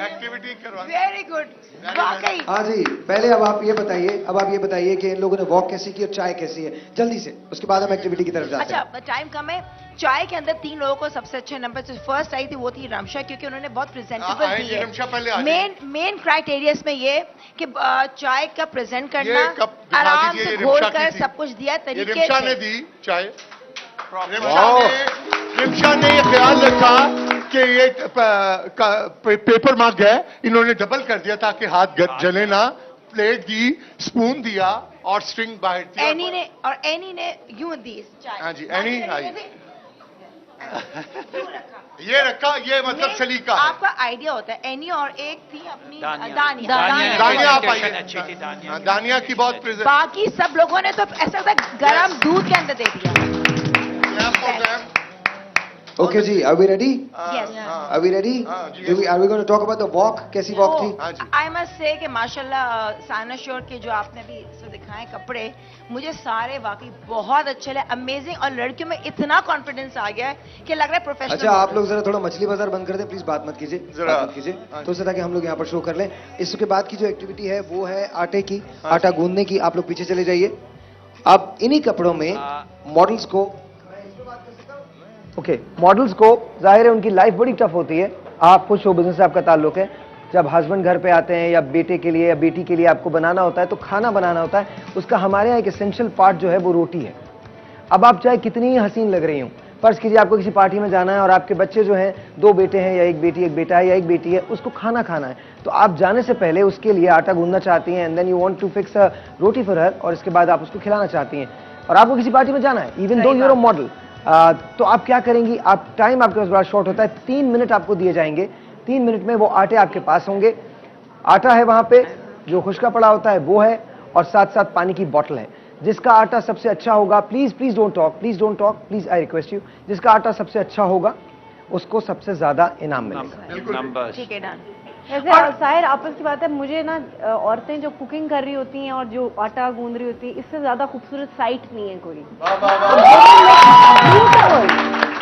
एक्टिविटी करवा। वेरी गुड, वाकई। हाँ जी, पहले अब आप ये बताइए कि इन लोगों ने वॉक कैसी की और चाय कैसी है, जल्दी से, उसके बाद हम एक्टिविटी की तरफ जाते हैं। अच्छा टाइम कम है। चाय के अंदर 3 लोगों को सबसे अच्छे नंबर से फर्स्ट आई थी, वो थी रमशा, क्योंकि उन्होंने बहुत प्रेजेंटेबल दी रमशा पहले आ है। मेन क्राइटेरिया में ये कि चाय का प्रेजेंट करना, आराम से घोल कर सब कुछ दिया तरीके रिमशा ने से। दी चाय। रिमशा ने ये ख्याल रखा कि ये पेपर मांग है, इन्होंने डबल कर दिया ताकि हाथ जले ना। प्लेट दी, स्पून दिया और स्ट्रिंग बाहर थी। एनी ने यूं दी चाय। हाँ जी, एनी आई। ये रखा, ये मतलब सलीका है। आपका आइडिया होता है। एनी और एक थी अपनी दानिया आप आइए। दानिया की बहुत प्रेजेंट। बाकी सब लोगों ने तो ऐसा लगता है गरम दूध के अंदर दे दिया। ओके जी, are we ready? Yes. Are we ready? Are we going to talk about the walk? कैसी walk थी? आई मस्ट से कि माशाल्लाह साना श्योर के जो आपने भी इसमें दिखाए कपड़े, मुझे सारे वाकई बहुत अच्छे लगे, अमेजिंग। और लड़कियों में इतना कॉन्फिडेंस आ गया है कि लग रहा है प्रोफेशनल। अच्छा आप लोग जरा थोड़ा मछली बाजार बंद कर दें प्लीज, बात मत कीजिए, बात मत कीजिए, तो उससे ताकि हम लोग यहाँ पर शो कर लें। इसके बाद की जो एक्टिविटी है वो है आटे की, आटा गूंदने की। आप लोग पीछे चले जाइए। अब इन्हीं कपड़ों में मॉडल्स को, मॉडल्स को जाहिर है उनकी लाइफ बड़ी टफ होती है। आपको शो बिजनेस से आपका ताल्लुक है, जब हस्बैंड घर पे आते हैं या बेटे के लिए या बेटी के लिए आपको बनाना होता है, तो खाना बनाना होता है, उसका हमारे यहाँ एक एसेंशियल पार्ट जो है वो रोटी है। अब आप चाहे कितनी ही हसीन लग रही हूँ, फर्ज कीजिए आपको किसी पार्टी में जाना है और आपके बच्चे जो हैं, 2 बेटे हैं या 1 बेटी, 1 बेटा है या 1 बेटी है, उसको खाना खाना है, तो आप जाने से पहले उसके लिए आटा गूंदना चाहती हैं, and then you want to fix a roti for her, और इसके बाद आप उसको खिलाना चाहती हैं, और आपको किसी पार्टी में जाना है, even though you're a model, तो आप क्या करेंगी? आप टाइम आपके पास बड़ा शॉर्ट होता है, 3 मिनट आपको दिए जाएंगे। 3 मिनट में वो आटे आपके पास होंगे, आटा है वहां पे, जो खुश्का पड़ा होता है वो है, और साथ साथ पानी की बोतल है। जिसका आटा सबसे अच्छा होगा, please don't talk, please I request you, जिसका आटा सबसे अच्छा होगा उसको सबसे ज्यादा इनाम मिलेगा। ठीक है, डन। वैसे साहिर आपस की बात है, मुझे ना औरतें जो कुकिंग कर रही होती हैं और जो आटा गूंद रही होती है, इससे ज्यादा खूबसूरत साइट नहीं है कोई।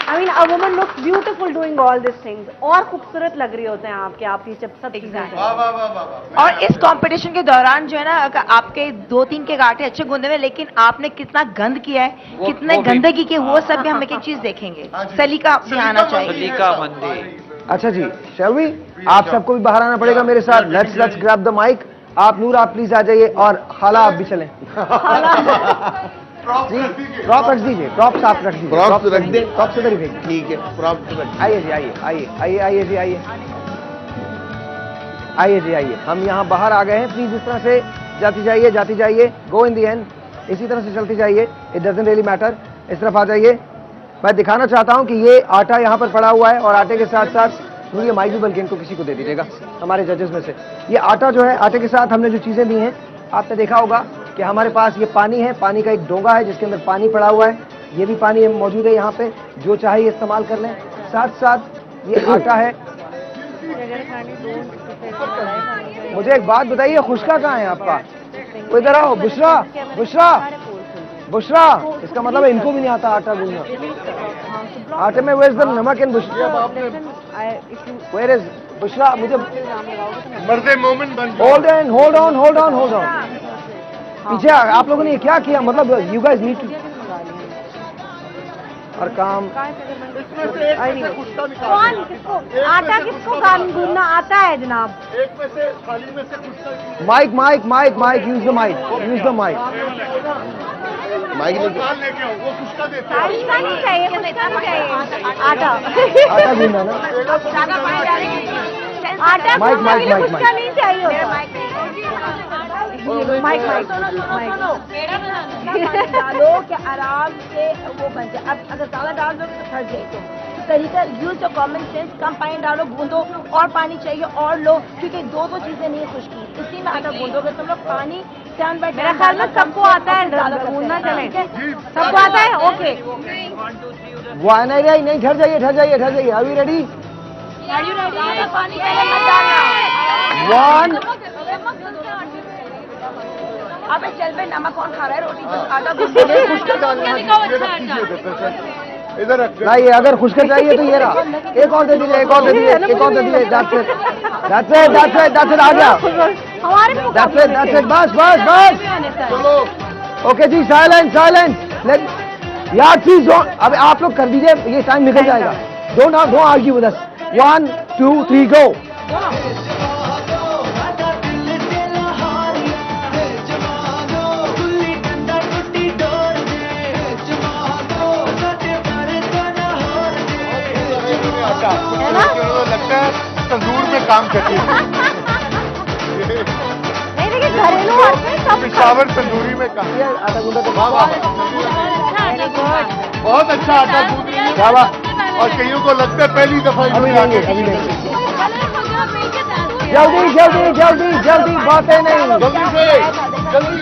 I mean a woman looks beautiful doing all this things, और खूबसूरत लग रही होते हैं आप ये सब चीजें। और इस कंपटीशन के दौरान जो है ना, आपके 2-3 के गांठे अच्छे गूंदे हुए, लेकिन आपने कितना गंद किया है, कितने गंदगी की, वो सब भी हम एक एक चीज देखेंगे। सलीका भी आना चाहिए। सलीका मंदी। अच्छा जी, shall we? आप सबको भी बाहर आना पड़ेगा मेरे साथ। Let's grab the mike. आप नूर, आप प्लीज आ जाइए, और खाला आप भी चलें। जी, प्रॉप रख दीजिए, प्रॉप्स आप रख दीजिए। प्रॉप्स रख दे, प्रॉप्स उधर ही फेंक। ठीक है, प्रॉप्स रख। आइए जी, आइए जी, आइए जी, आइए। हम यहाँ बाहर आ गए हैं, प्लीज इस तरह से जाती जाइए, गो इन दी एंड, इसी तरह से चलती जाइए, इट डजंट रियली मैटर। इस तरफ आ जाइए। मैं दिखाना चाहता हूं कि ये आटा यहाँ पर पड़ा हुआ है, और आटे के साथ साथ ये माइक भी बल्कि इनको किसी को दे दीजिएगा, हमारे जजेस में से। ये आटा जो है, आटे के साथ हमने जो चीजें दी हैं, आपने देखा होगा कि हमारे पास ये पानी है, पानी का एक डोंगा है जिसके अंदर पानी पड़ा हुआ है, ये भी पानी मौजूद है यहाँ पे, जो चाहे इस्तेमाल कर लें। साथ साथ ये आटा है। मुझे एक बात बताइए, खुशका कहाँ है आपका? वो इधर आओ। बुशरा, इसका मतलब है इनको भी नहीं आता आटा गूंदना। आटे में वेयर इज द नमक in Bushra? Where is Bushra? मुझे मर्दे मोमिन बन होल्ड ऑन। पीछे आप लोगों ने ये क्या किया? मतलब यू गाइस नीड टू, और काम कौन किसको आटा किसको गूंदना आता है जनाब? एक में से थाली में से कुछ mike, use the mike. Mike लेके आओ, वो खुशका देते हैं। खुशका नहीं चाहिए, आटा गूंदना ना। आटा माइक। खुशका नहीं चाहिए। माइक डालो कि आराम से वो बन जाए। अब अगर ज्यादा डाल दो तो फट जाए। तो तरीका यूज योर कॉमन सेंस, कम पानी डालो, गूंदो, और पानी चाहिए और लो, क्योंकि दो चीजें नहीं खुशकी, इसी में आटा गूंदोगे तुम लोग। पानी मेरा ख्याल में सबको आता है गूंदना, चले सबको आता है। ओके, वो नहीं, ठहर जाइए। Are we ready? पानी पहले मत डालना। 1 अबे चल बे, नमक कौन खा रहा है? रोटी बस आटा इधर रख। लाइए, अगर खुशका चाहिए तो ये रहा। एक और दे दीजिए। That's it, आ गया। That's it, बस। चलो, ओके जी, साइलेंस। यार प्लीज, अब आप लोग कर दीजिए, ये टाइम निकल जाएगा। Don't argue with us. 1 2 3 गो। लगता है तंदूर में काम करती है। नहीं देखिए, घरेलू पिशावर तंदूरी में काम। आटा गूंदा तो बहुत अच्छा आटा गूंद रही है, और कईयों को लगता है पहली दफा अभी लेंगे। जल्दी, बातें नहीं। जल्दी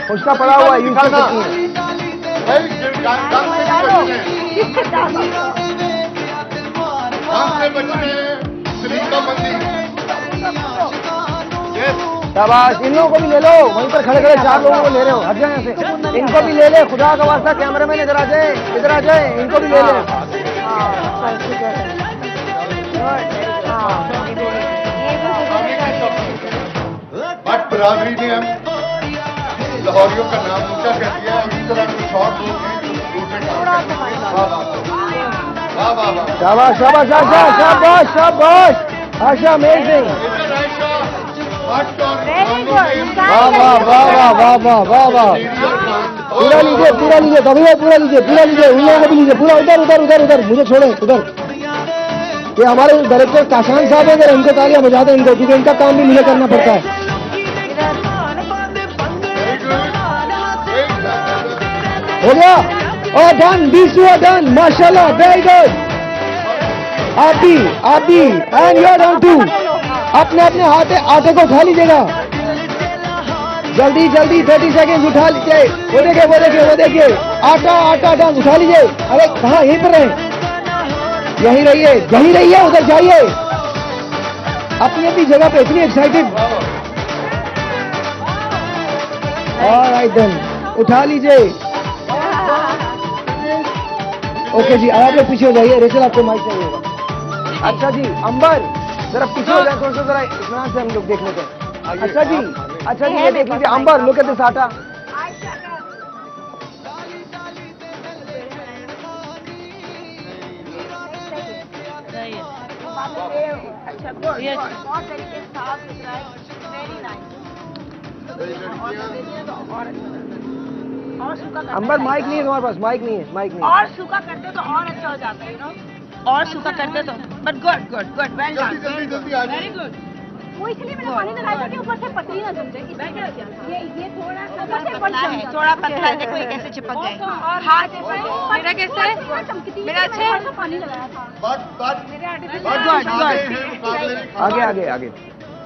खुशका पड़ा हुआ है, यूज कर सकती हैं। शाबाश, इन लोगों को भी ले लो, वहीं पर खड़े 4 लोगों को ले रहे हो, हट जाए यहाँ से। इनको भी ले ले, खुदा का वास्ता, कैमरामैन इधर आ जाए, इनको भी ले ले। बट बरादरी ने हम लाहौरियों का नाम ऊंचा कर दिया। इस तरह कुछ और लोग हैं जो दूर में काम करते हैं। वाह। शाबाश। आशा, अमेजिंग। वाह। पूरा लीजिए, पूरा लीजिए। उन लोगों को भी लीजिए, पूरा उधर। मुझे छोड़े उधर। ये हमारे डायरेक्टर काशान साहब है, अगर इनको तालियां बजा दें इनको, क्योंकि इनका काम भी मुझे करना पड़ता है। हो गया, और done, these two are done, माशाल्लाह, वेरी गुड। आप भी, and you are done too. अपने हाथ आटे को उठा लीजिएगा। जल्दी जल्दी 30 सेकेंड उठा लीजिए। वो देखिए वो देखिए वो देखिए, आटा आटा डांस उठा लीजिए। अरे कहाँ, यहीं पर रहे, यहीं रहिए, उधर जाइए, अपनी अपनी जगह पे। इतनी एक्साइटेड। ऑलराइट देन, उठा लीजिए। ओके जी, आप लोग पीछे हो जाइए। रेचल आपको माइक चाहिए होगा। अच्छा जी, अंबर जरा पीछे हो जाए थोड़ा सा, जरा इतना से हम लोग देख लेते हैं। अच्छा जी, ये देख लीजिए। अंबर, लुक एट दिस आटा। अच्छा, बहुत तरीके से साफ सुथरा है, वेरी नाइस। और सूखा अंबर माइक नहीं है तुम्हारे पास, माइक नहीं है। और सूखा करते तो और अच्छा हो जाता है, यू नो, और सूखा करते तो। But good good good, well done, very good. वो इसलिए मैंने पानी लगाया था कि ऊपर से पतली ना जम जाए। ये थोड़ा सा पतला है, थोड़ा पतला है। देखो ये कैसे चिपक गए। और हाथ मेरा कैसे है? मेरा अच्छा है, पानी लगाया था। मेरे आगे।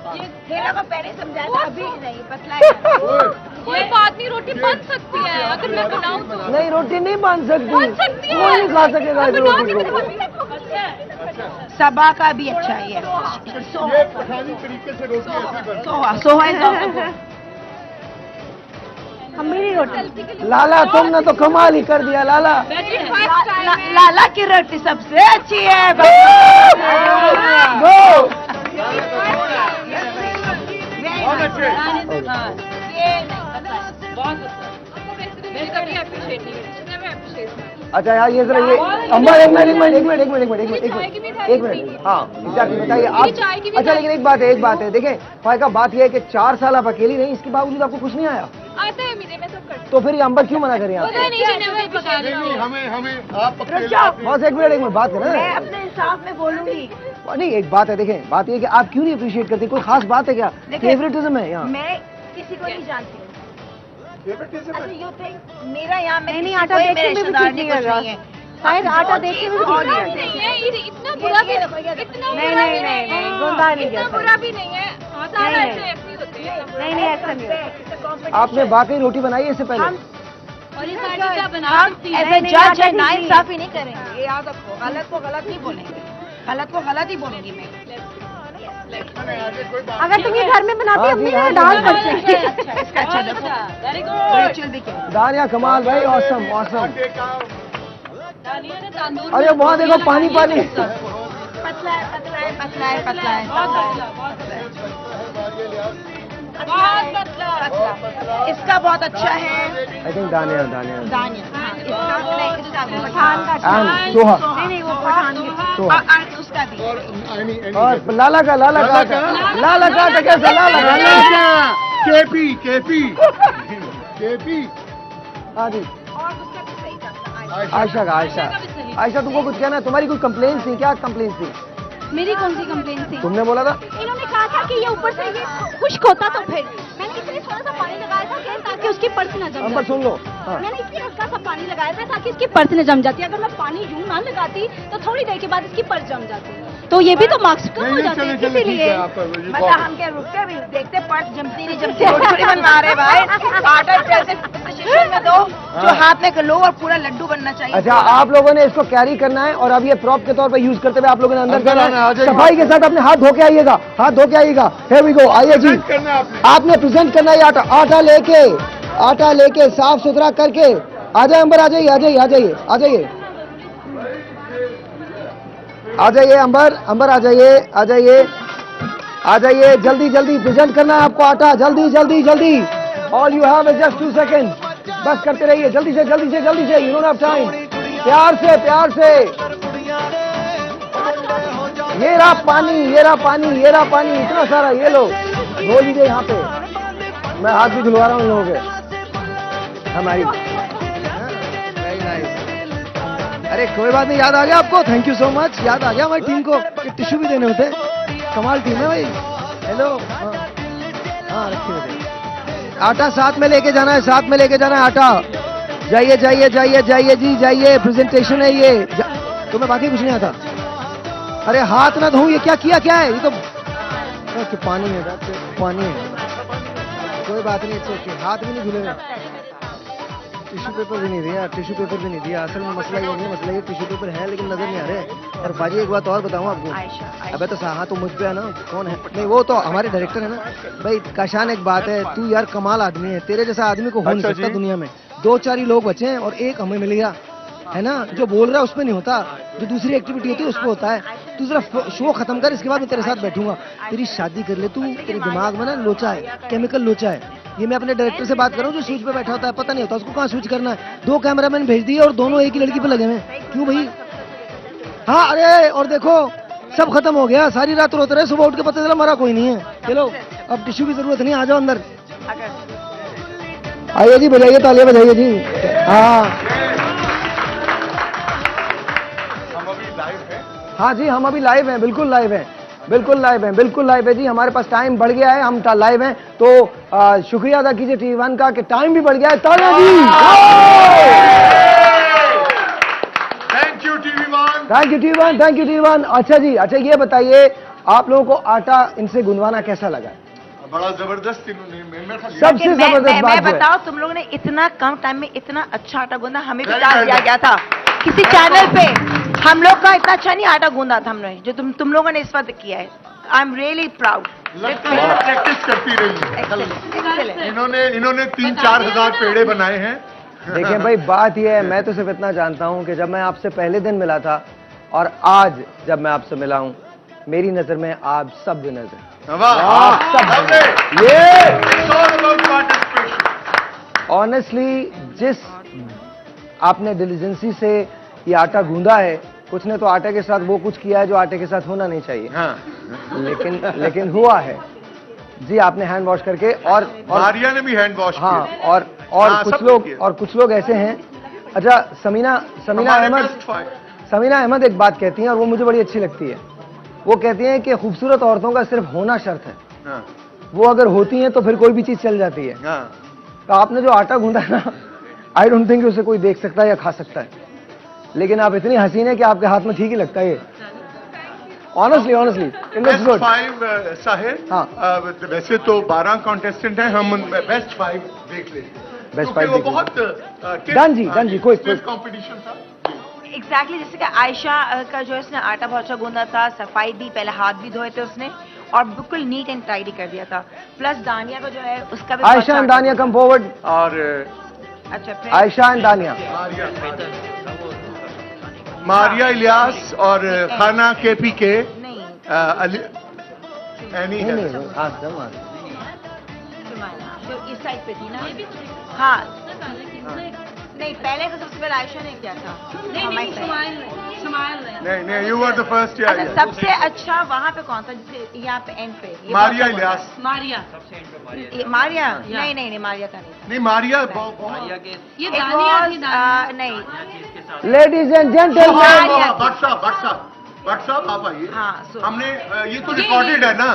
ये खेला को पहले समझाया था, अभी नहीं, पतला है। कोई बात नहीं, रोटी बन सकती है अगर मैं बनाऊं तो। नहीं, रोटी नहीं बन सकती, है। कोई नहीं खा सकेगा इस रोटी को। सबा का भी अच्छा है ये पठानी तरीके से रोटी ऐसी बनती सोहा है। हम मेरी रोटी लाला, तुमने तो कमाल ही कर दिया लाला। लाला की रोटी सबसे अच्छी है। बहुत अच्छे। अच्छा यार, ये जरा ये अंबर, एक मिनट। हाँ एग्जैक्टली, बताइए आप। अच्छा, लेकिन एक बात है, देखें फायका, बात ये है कि 4 साल आप अकेली रही, इसके बावजूद आपको कुछ नहीं आया। आता है मुझे, मैं सब करती तो फिर ये अंबर क्यों मना करें आप? हमें आप बस एक मिनट बात है ना, मैं अपने हिसाब में बोलूंगी। नहीं, एक बात है, देखें बात ये है कि आप क्यों नहीं अप्रिशिएट करते? कोई खास बात है क्या? फेवरेटिज्म है यहाँ? मैं किसी को नहीं जानती हूँ। अच्छा, यू थिंक मेरा यहाँ में नहीं, आटा देख के भी कुछ नहीं कर रहा है। शायद आटा देख के भी कुछ नहीं है, इतना बुरा भी नहीं, गुंडा नहीं इतना बुरा भी नहीं है। आटा ऐसे होते हैं। नहीं, ऐसा नहीं है। आपने वाकई रोटी बनाई है इससे पहले? और ये साड़ी क्या बना सकती है? ऐसे जज है, नाइंसाफी नहीं करेंगे, ये याद रखो। गलत को गलत नहीं बोलेंगे, गलत को गलत ही बोलूंगी मैं। अगर तुम ये घर में बनाती अपनी ना डांस करते। इसका अच्छा देखो, वेरी गुड। दानिया कमाल भाई, ऑसम। तांदूर अरे वहाँ देखो, पानी पतला है। बहुत पतला। इसका बहुत अच्छा है। आई थिंक दानिया। पठान का सोहा। नहीं, वो पठान की उसका भी। और लाला का कैसा? केपी। हाँ जी, और उसका भी सही था। आयशा तुमको कुछ कहना है? तुम्हारी कोई कंप्लेंट थी क्या? कंप्लेंट थी? मेरी कौन सी कंप्लेन थी? तुमने बोला था इन्होंने कहा था कि ये ऊपर से ये खुश्क होता तो फिर मैंने इसलिए थोड़ा सा पानी लगाया था कि ताकि उसकी पर्स न जम अंबर, जाए। सुन लो। हाँ। मैंने इसलिए हल्का सा पानी लगाया था ताकि इसकी पर्स न जम जाती। अगर मैं पानी यूं ना लगाती तो थोड़ी देर के बाद इसकी पर्स जम जाती। तो ये भी तो मार्क्स कम हो जाते हैं, इसीलिए। मतलब हम क्या रुकते भी देखते, पर्स जमती नहीं जमती, रोटी बनवा रहे भाई। आटा जैसे शीशे में दो, जो हाथ में लो, और पूरा लड्डू बनना चाहिए। अच्छा, आप लोगों ने इसको कैरी करना है और अब ये प्रॉप के तौर पर यूज करते हुए आप लोगों ने अंदर करना है। सफाई के साथ अपने हाथ धो के आइएगा, Here we go, आइए जी। आपने प्रेजेंट करना है आटा लेके साफ सुथरा करके। आ जाए अंबर, आ जाइए अंबर, आ जाइए। जल्दी प्रेजेंट करना है आपको आटा, जल्दी। All you have is just 2 second. बस करते रहिए, जल्दी से, यू डोंट हैव टाइम। प्यार से। ये रहा पानी, इतना सारा, ये लो, धो लीजिए यहाँ पे। मैं हाथ भी धुलवा रहा हूँ इन लोगों के। हमारी वेरी नाइस। अरे कोई बात नहीं, याद आ गया आपको? थैंक यू सो मच, याद आ गया हमारी टीम को कि टिश्यू भी देने होते। कमाल टीम है भाई। हेलो, हाँ रखिए बेटे। आटा साथ में लेके जाना है, आटा। जाइए जी, प्रेजेंटेशन है ये। तुम्हें बाकी कुछ नहीं आता? अरे हाथ ना धो, ये क्या है? ये तो पानी है, कोई कोई बात नहीं, इट्स ओके। हाथ भी नहीं धुले हुए, टिश्यू पेपर भी नहीं दिया, टिश्यू पेपर भी नहीं दिया। असल में मसला ये नहीं है, मसला ये टिश्यू पेपर है लेकिन नजर नहीं आ रहे। और बाजी एक बात और बताऊं आपको, अबे तो हाँ तो मुझ पे है ना, कौन है? नहीं वो तो हमारे डायरेक्टर है ना भाई। काशान एक बात है, तू यार कमाल आदमी है, तेरे जैसा आदमी को हो नहीं सकता दुनिया में। 2-4 ही लोग बचे हैं और एक हमें मिल गया है ना, जो बोल रहा है उस पर नहीं होता, जो दूसरी एक्टिविटी होती है उस पर होता है। तू जरा शो खत्म कर, इसके बाद मैं तेरे साथ बैठूंगा। तेरी शादी कर ले तू, तेरे दिमाग में ना लोचा है, केमिकल लोचा है। ये मैं अपने डायरेक्टर से बात कर रहा हूँ जो स्विच पे बैठा होता है, पता नहीं होता उसको कहाँ स्विच करना है। 2 कैमरामैन भेज दिए और दोनों एक ही लड़की पे लगे हुए हैं, क्यों भाई? हाँ अरे और देखो सब खत्म हो गया, सारी रात रोते रहे, सुबह उठ के पता चला मरा कोई नहीं है। चलो अब टिश्यू की जरूरत नहीं, आ जाओ अंदर। आइए जी, बजाइए तालियां बजाइए जी। हाँ हाँ जी, हम अभी लाइव हैं, बिल्कुल लाइव हैं, बिल्कुल लाइव हैं, बिल्कुल लाइव है जी। हमारे पास टाइम बढ़ गया है, हम लाइव हैं, तो शुक्रिया अदा कीजिए TV1 का कि टाइम भी बढ़ गया है। तालियां जी। Thank you TV1, thank you TV1, thank you TV1। अच्छा जी, अच्छा ये बताइए आप लोगों को आटा इनसे गुनवाना कैसा लगा? बड़ा जबरदस्त इन्होंने, सबसे जबरदस्त बात मैं बताओ, तुम लोगों ने इतना कम टाइम में इतना अच्छा आटा गूंदा, हमें भी डाल दिया गया था किसी चैनल पे। हम लोग का इतना अच्छा नहीं आटा गूंदा था हमने, जो तुम लोगों ने इस वक्त किया है। I am really proud. Practice करती रही। इन्होंने 3-4 हजार पेड़े बनाए हैं। देखिए भाई बात यह है, मैं तो सिर्फ इतना जानता हूं कि जब मैं आपसे पहले दिन मिला था और आज जब मैं आपसे मिला हूं, मेरी नजर में आप सब विनर्स हैं। आप सब ऑनेस्टली जिस आपने डिलीजेंसी से ये आटा गूंदा है, कुछ ने तो आटे के साथ वो कुछ किया है जो आटे के साथ होना नहीं चाहिए। हाँ। लेकिन हुआ है जी। आपने हैंड वॉश करके और मारिया ने भी हैंड वॉश किया। हाँ और हाँ, कुछ लोग ऐसे हैं। अच्छा समीना अहमद एक बात कहती हैं और वो मुझे बड़ी अच्छी लगती है। वो कहती हैं कि खूबसूरत औरतों का सिर्फ होना शर्त है। हाँ। वो अगर होती हैं तो फिर कोई भी चीज चल जाती है। हाँ। तो आपने जो आटा गूंदा है ना, आई डोंट थिंक उसे कोई देख सकता है या खा सकता है, लेकिन आप इतनी हसीन है कि आपके हाथ में ठीक ही लगता है ये। Honestly it looks good. 5 Sahir. हाँ। वैसे तो 12 कॉन्टेस्टेंट हैं, हम बेस्ट 5 देख लेते हैं। बेस्ट 5 वो बहुत डन जी कोई कंपटीशन था। एग्जैक्टली जैसे कि आयशा का जो है उसने आटा बहुत अच्छा गूंदा था, सफाई भी, पहले हाथ भी धोए थे उसने और बिल्कुल नीट एंड टाइडी कर दिया था। प्लस दानिया का जो है उसका भी आयशा एंड दानिया कम फॉरवर्ड। और अच्छा आयशा एंड दानिया, मारिया इलियास और खाना KPK एनी है। जो इस साइड पे थी ना। हाँ नहीं, पहले तो सबसे पहले आयशा ने किया था। नहीं यू वर द फर्स्ट। अच्छा, सबसे अच्छा वहाँ पे कौन था? जिसे यहाँ पे एंड पे मारिया इलियास। मारिया नहीं मारिया का नहीं मारिया के ये दानिया नहीं। लेडीज एंड जेंटलमैन, भट्ट साहब आप आइए। हाँ, हमने ये तो रिकॉर्डेड है ना,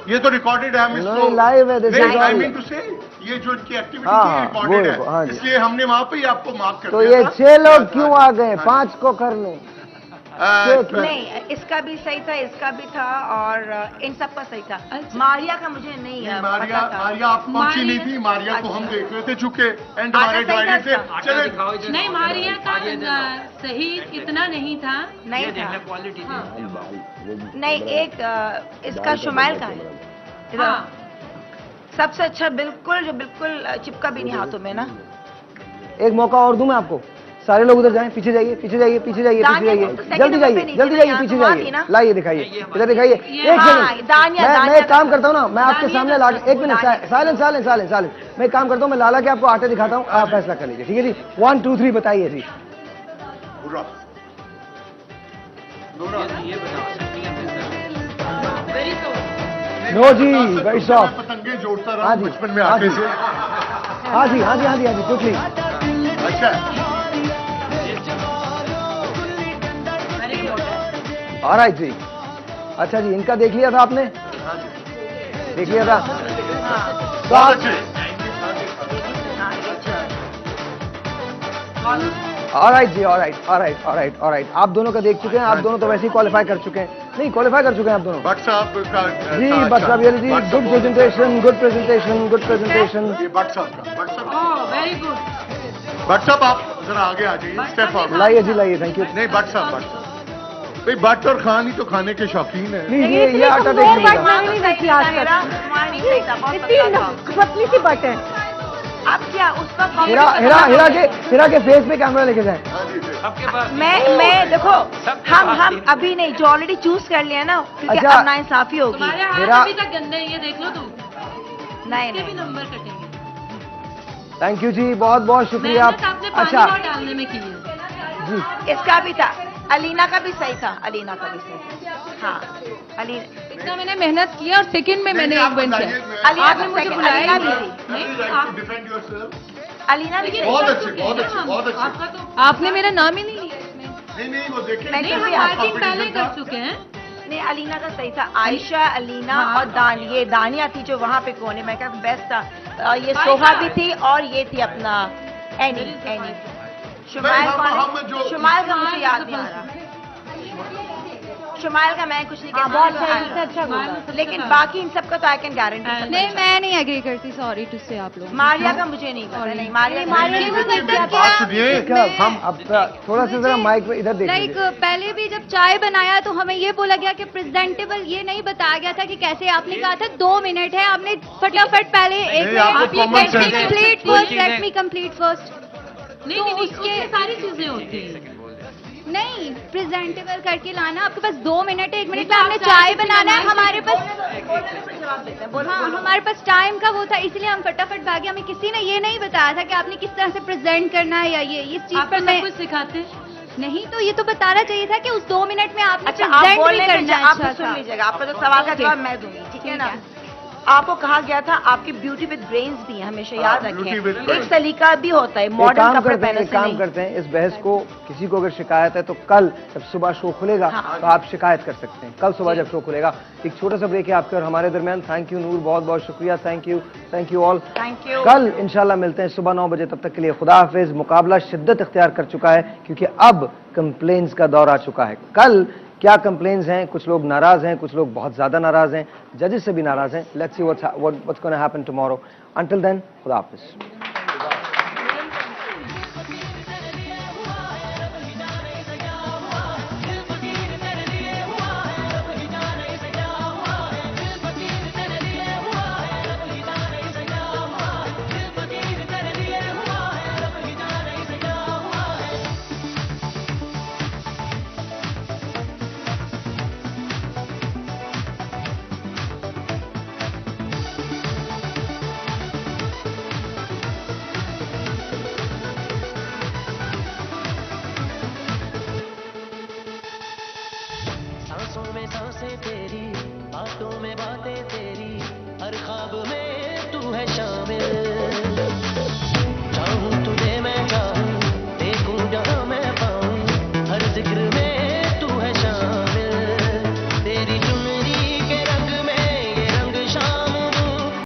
ये तो रिकॉर्डेड है, हम इसको लाइव है। आई मीन टू से ये जो इनकी एक्टिविटी है रिकॉर्डेड है, इसलिए हमने वहाँ पे ही आपको मार्क कर तो दिया ये था। 6 लोग क्यों आ गए 5 को करने? नहीं, इसका भी सही था, इसका भी था और इन सब का सही था। मारिया का मुझे नहीं मारिया आप पहुंची नहीं थी। मारिया को हम देख रहे थे चूंकि एंड हमारे डिवाइडेड थे। चले नहीं, मारिया का सही इतना नहीं था, नहीं था क्वालिटी नहीं। एक इसका शुमाइल का है सबसे अच्छा, बिल्कुल जो बिल्कुल चिपका भी नहीं हाथों में ना। एक मौका और दूं मैं आपको, सारे लोग उधर जाएं, पीछे जाइए पीछे जाइए पीछे जाइए पीछे जाइए, जल्दी जाइए पीछे जाइए, लाइए दिखाइए इधर दिखाइए। एक सेकंड मैं एक काम करता हूँ ना, मैं आपके सामने ला, एक मिनट साइलेंस मैं एक काम करता हूँ, मैं लाला के आपको आटे दिखाता हूँ, आप फैसला कर लीजिए, ठीक है जी। 1 2 3 बताइए जी। नो जी, वेरी सॉफ्ट। पतंगे जोड़ता रहा बचपन में आटे से। हाँ जी क्विकली। अच्छा ऑलराइट जी। अच्छा जी, इनका देख लिया था आपने? देख लिया था तो आप ऑलराइट जी, ऑलराइट। आप दोनों का देख चुके हैं, आप दोनों तो वैसे ही क्वालिफाई कर चुके हैं। नहीं, क्वालिफाई कर चुके हैं आप दोनों। भट्ट साहब का जी, भट्ट साहब ये जी, good presentation, good presentation, good presentation. ये भट्ट साहब का, भट्ट साहब वेरी गुड। भट्ट साहब आप जरा आगे आ जाइए, स्टेप फॉरवर्ड। लाइए जी, लाइए, थैंक यू। नहीं भट्ट साहब भाई, भट्ट और खान ही तो खाने के शौकीन है। प्लीज ये आटा देख लीजिएगा। नहीं देखी आज तक, इतनी पतली सी बट है। अब क्या उसका हिरा के फेस पे कैमरा लेके जाए। मैं देखो, हम अभी नहीं, जो ऑलरेडी चूज कर लिया ना, क्योंकि अच्छा। अब नाइंसाफी होगी। तुम्हारे हाथ अभी तक गंदे हैं, ये देख लो तुम। नहीं इसके भी नहीं, नंबर कटेंगे। थैंक यू जी, बहुत बहुत शुक्रिया। मेहनत आपने पानी अच्छा और डालने में की है। जी, इसका भी था, अलीना का भी सही था, अलीना का भी सही था। हाँ, अलीना, इतना मैंने मेहनत किया और सेकंड में मैंने एक विन किया। अलीना आपने मुझे बुलाया अलीना ही भी नहीं। थी, नहीं, आप अलीना भी थी। बहुत अच्छे, बहुत अच्छे, बहुत अच्छे। आपका तो आपने मेरा नाम ही नहीं लिया इसमें। नहीं वो देखे नहीं, हम फिर भी मार्किंग पहले कर चुके हैं। नहीं, अलीना का सही था। आयशा, अलीना और दानिया थी जो वहाँ पे कोने में, क्या बेस्ट था। ये सोहा भी थी और ये थी अपना एनी। शुमाइल शुमाइल का मुझे याद नहीं आ रहा। शुमाइल का मैं कुछ नहीं कहती, बहुत अच्छा, लेकिन बाकी इन सबका तो आई कैन गारंटी। नहीं, मैं नहीं एग्री करती, सॉरी टू से आप लोग। मारिया का मुझे नहीं पता। नहीं, मारिया बात सुनिए, हम अब थोड़ा सा जरा माइक पे इधर देख लाइक लीजिए। पहले भी जब चाय बनाया तो हमें ये बोला गया कि प्रेजेंटेबल, ये नहीं बताया गया था कि कैसे। आपने कहा था 2 मिनट है, आपने फटाफट पहले नहीं, आपको common sense है। Let me complete first. नहीं, उसके सारी चीजें होती हैं। नहीं, प्रेजेंटेबल करके लाना। आपके पास 2 मिनट है, 1 मिनट में हमने चाय बनाना है। हमारे पास हमारे पास टाइम का वो था, इसलिए हम फटाफट भागे। हमें किसी ने ये नहीं बताया था कि आपने किस तरह से प्रेजेंट करना है या ये इस चीज पर मैं कुछ सिखाते नहीं, तो ये तो बताना चाहिए था कि उस 2 मिनट में आपने अच्छा, आप प्रेजेंट भी बोलने करना है। आप सुन लीजिएगा, आपका जो सवाल का जवाब मैं दूंगी, ठीक है ना। आपको कहा गया था आपकी ब्यूटी विद ब्रेन्स भी है, हमेशा याद रखें। एक सलीका भी होता है मॉडर्न कपड़े पहनने से। काम करते हैं, इस बहस को किसी को अगर शिकायत है तो कल जब सुबह शो खुलेगा तो आप शिकायत कर सकते हैं। कल सुबह जब शो खुलेगा। एक छोटा सा ब्रेक है आपके और हमारे दरमियान। थैंक यू नूर, बहुत बहुत शुक्रिया। Thank you all. Thank you. कल इंशाल्लाह मिलते हैं सुबह 9 बजे। तब तक के लिए खुदा हाफिज। मुकाबला शिद्दत इख्तियार कर चुका है क्योंकि अब कंप्लेन्स का दौर आ चुका है। कल क्या कंप्लेन्स हैं, कुछ लोग नाराज हैं, कुछ लोग बहुत ज्यादा नाराज हैं, जजेस से भी नाराज हैं। Let's see what's gonna happen tomorrow. Until then, खुदा हाफिज। सांसों में सांसें तेरी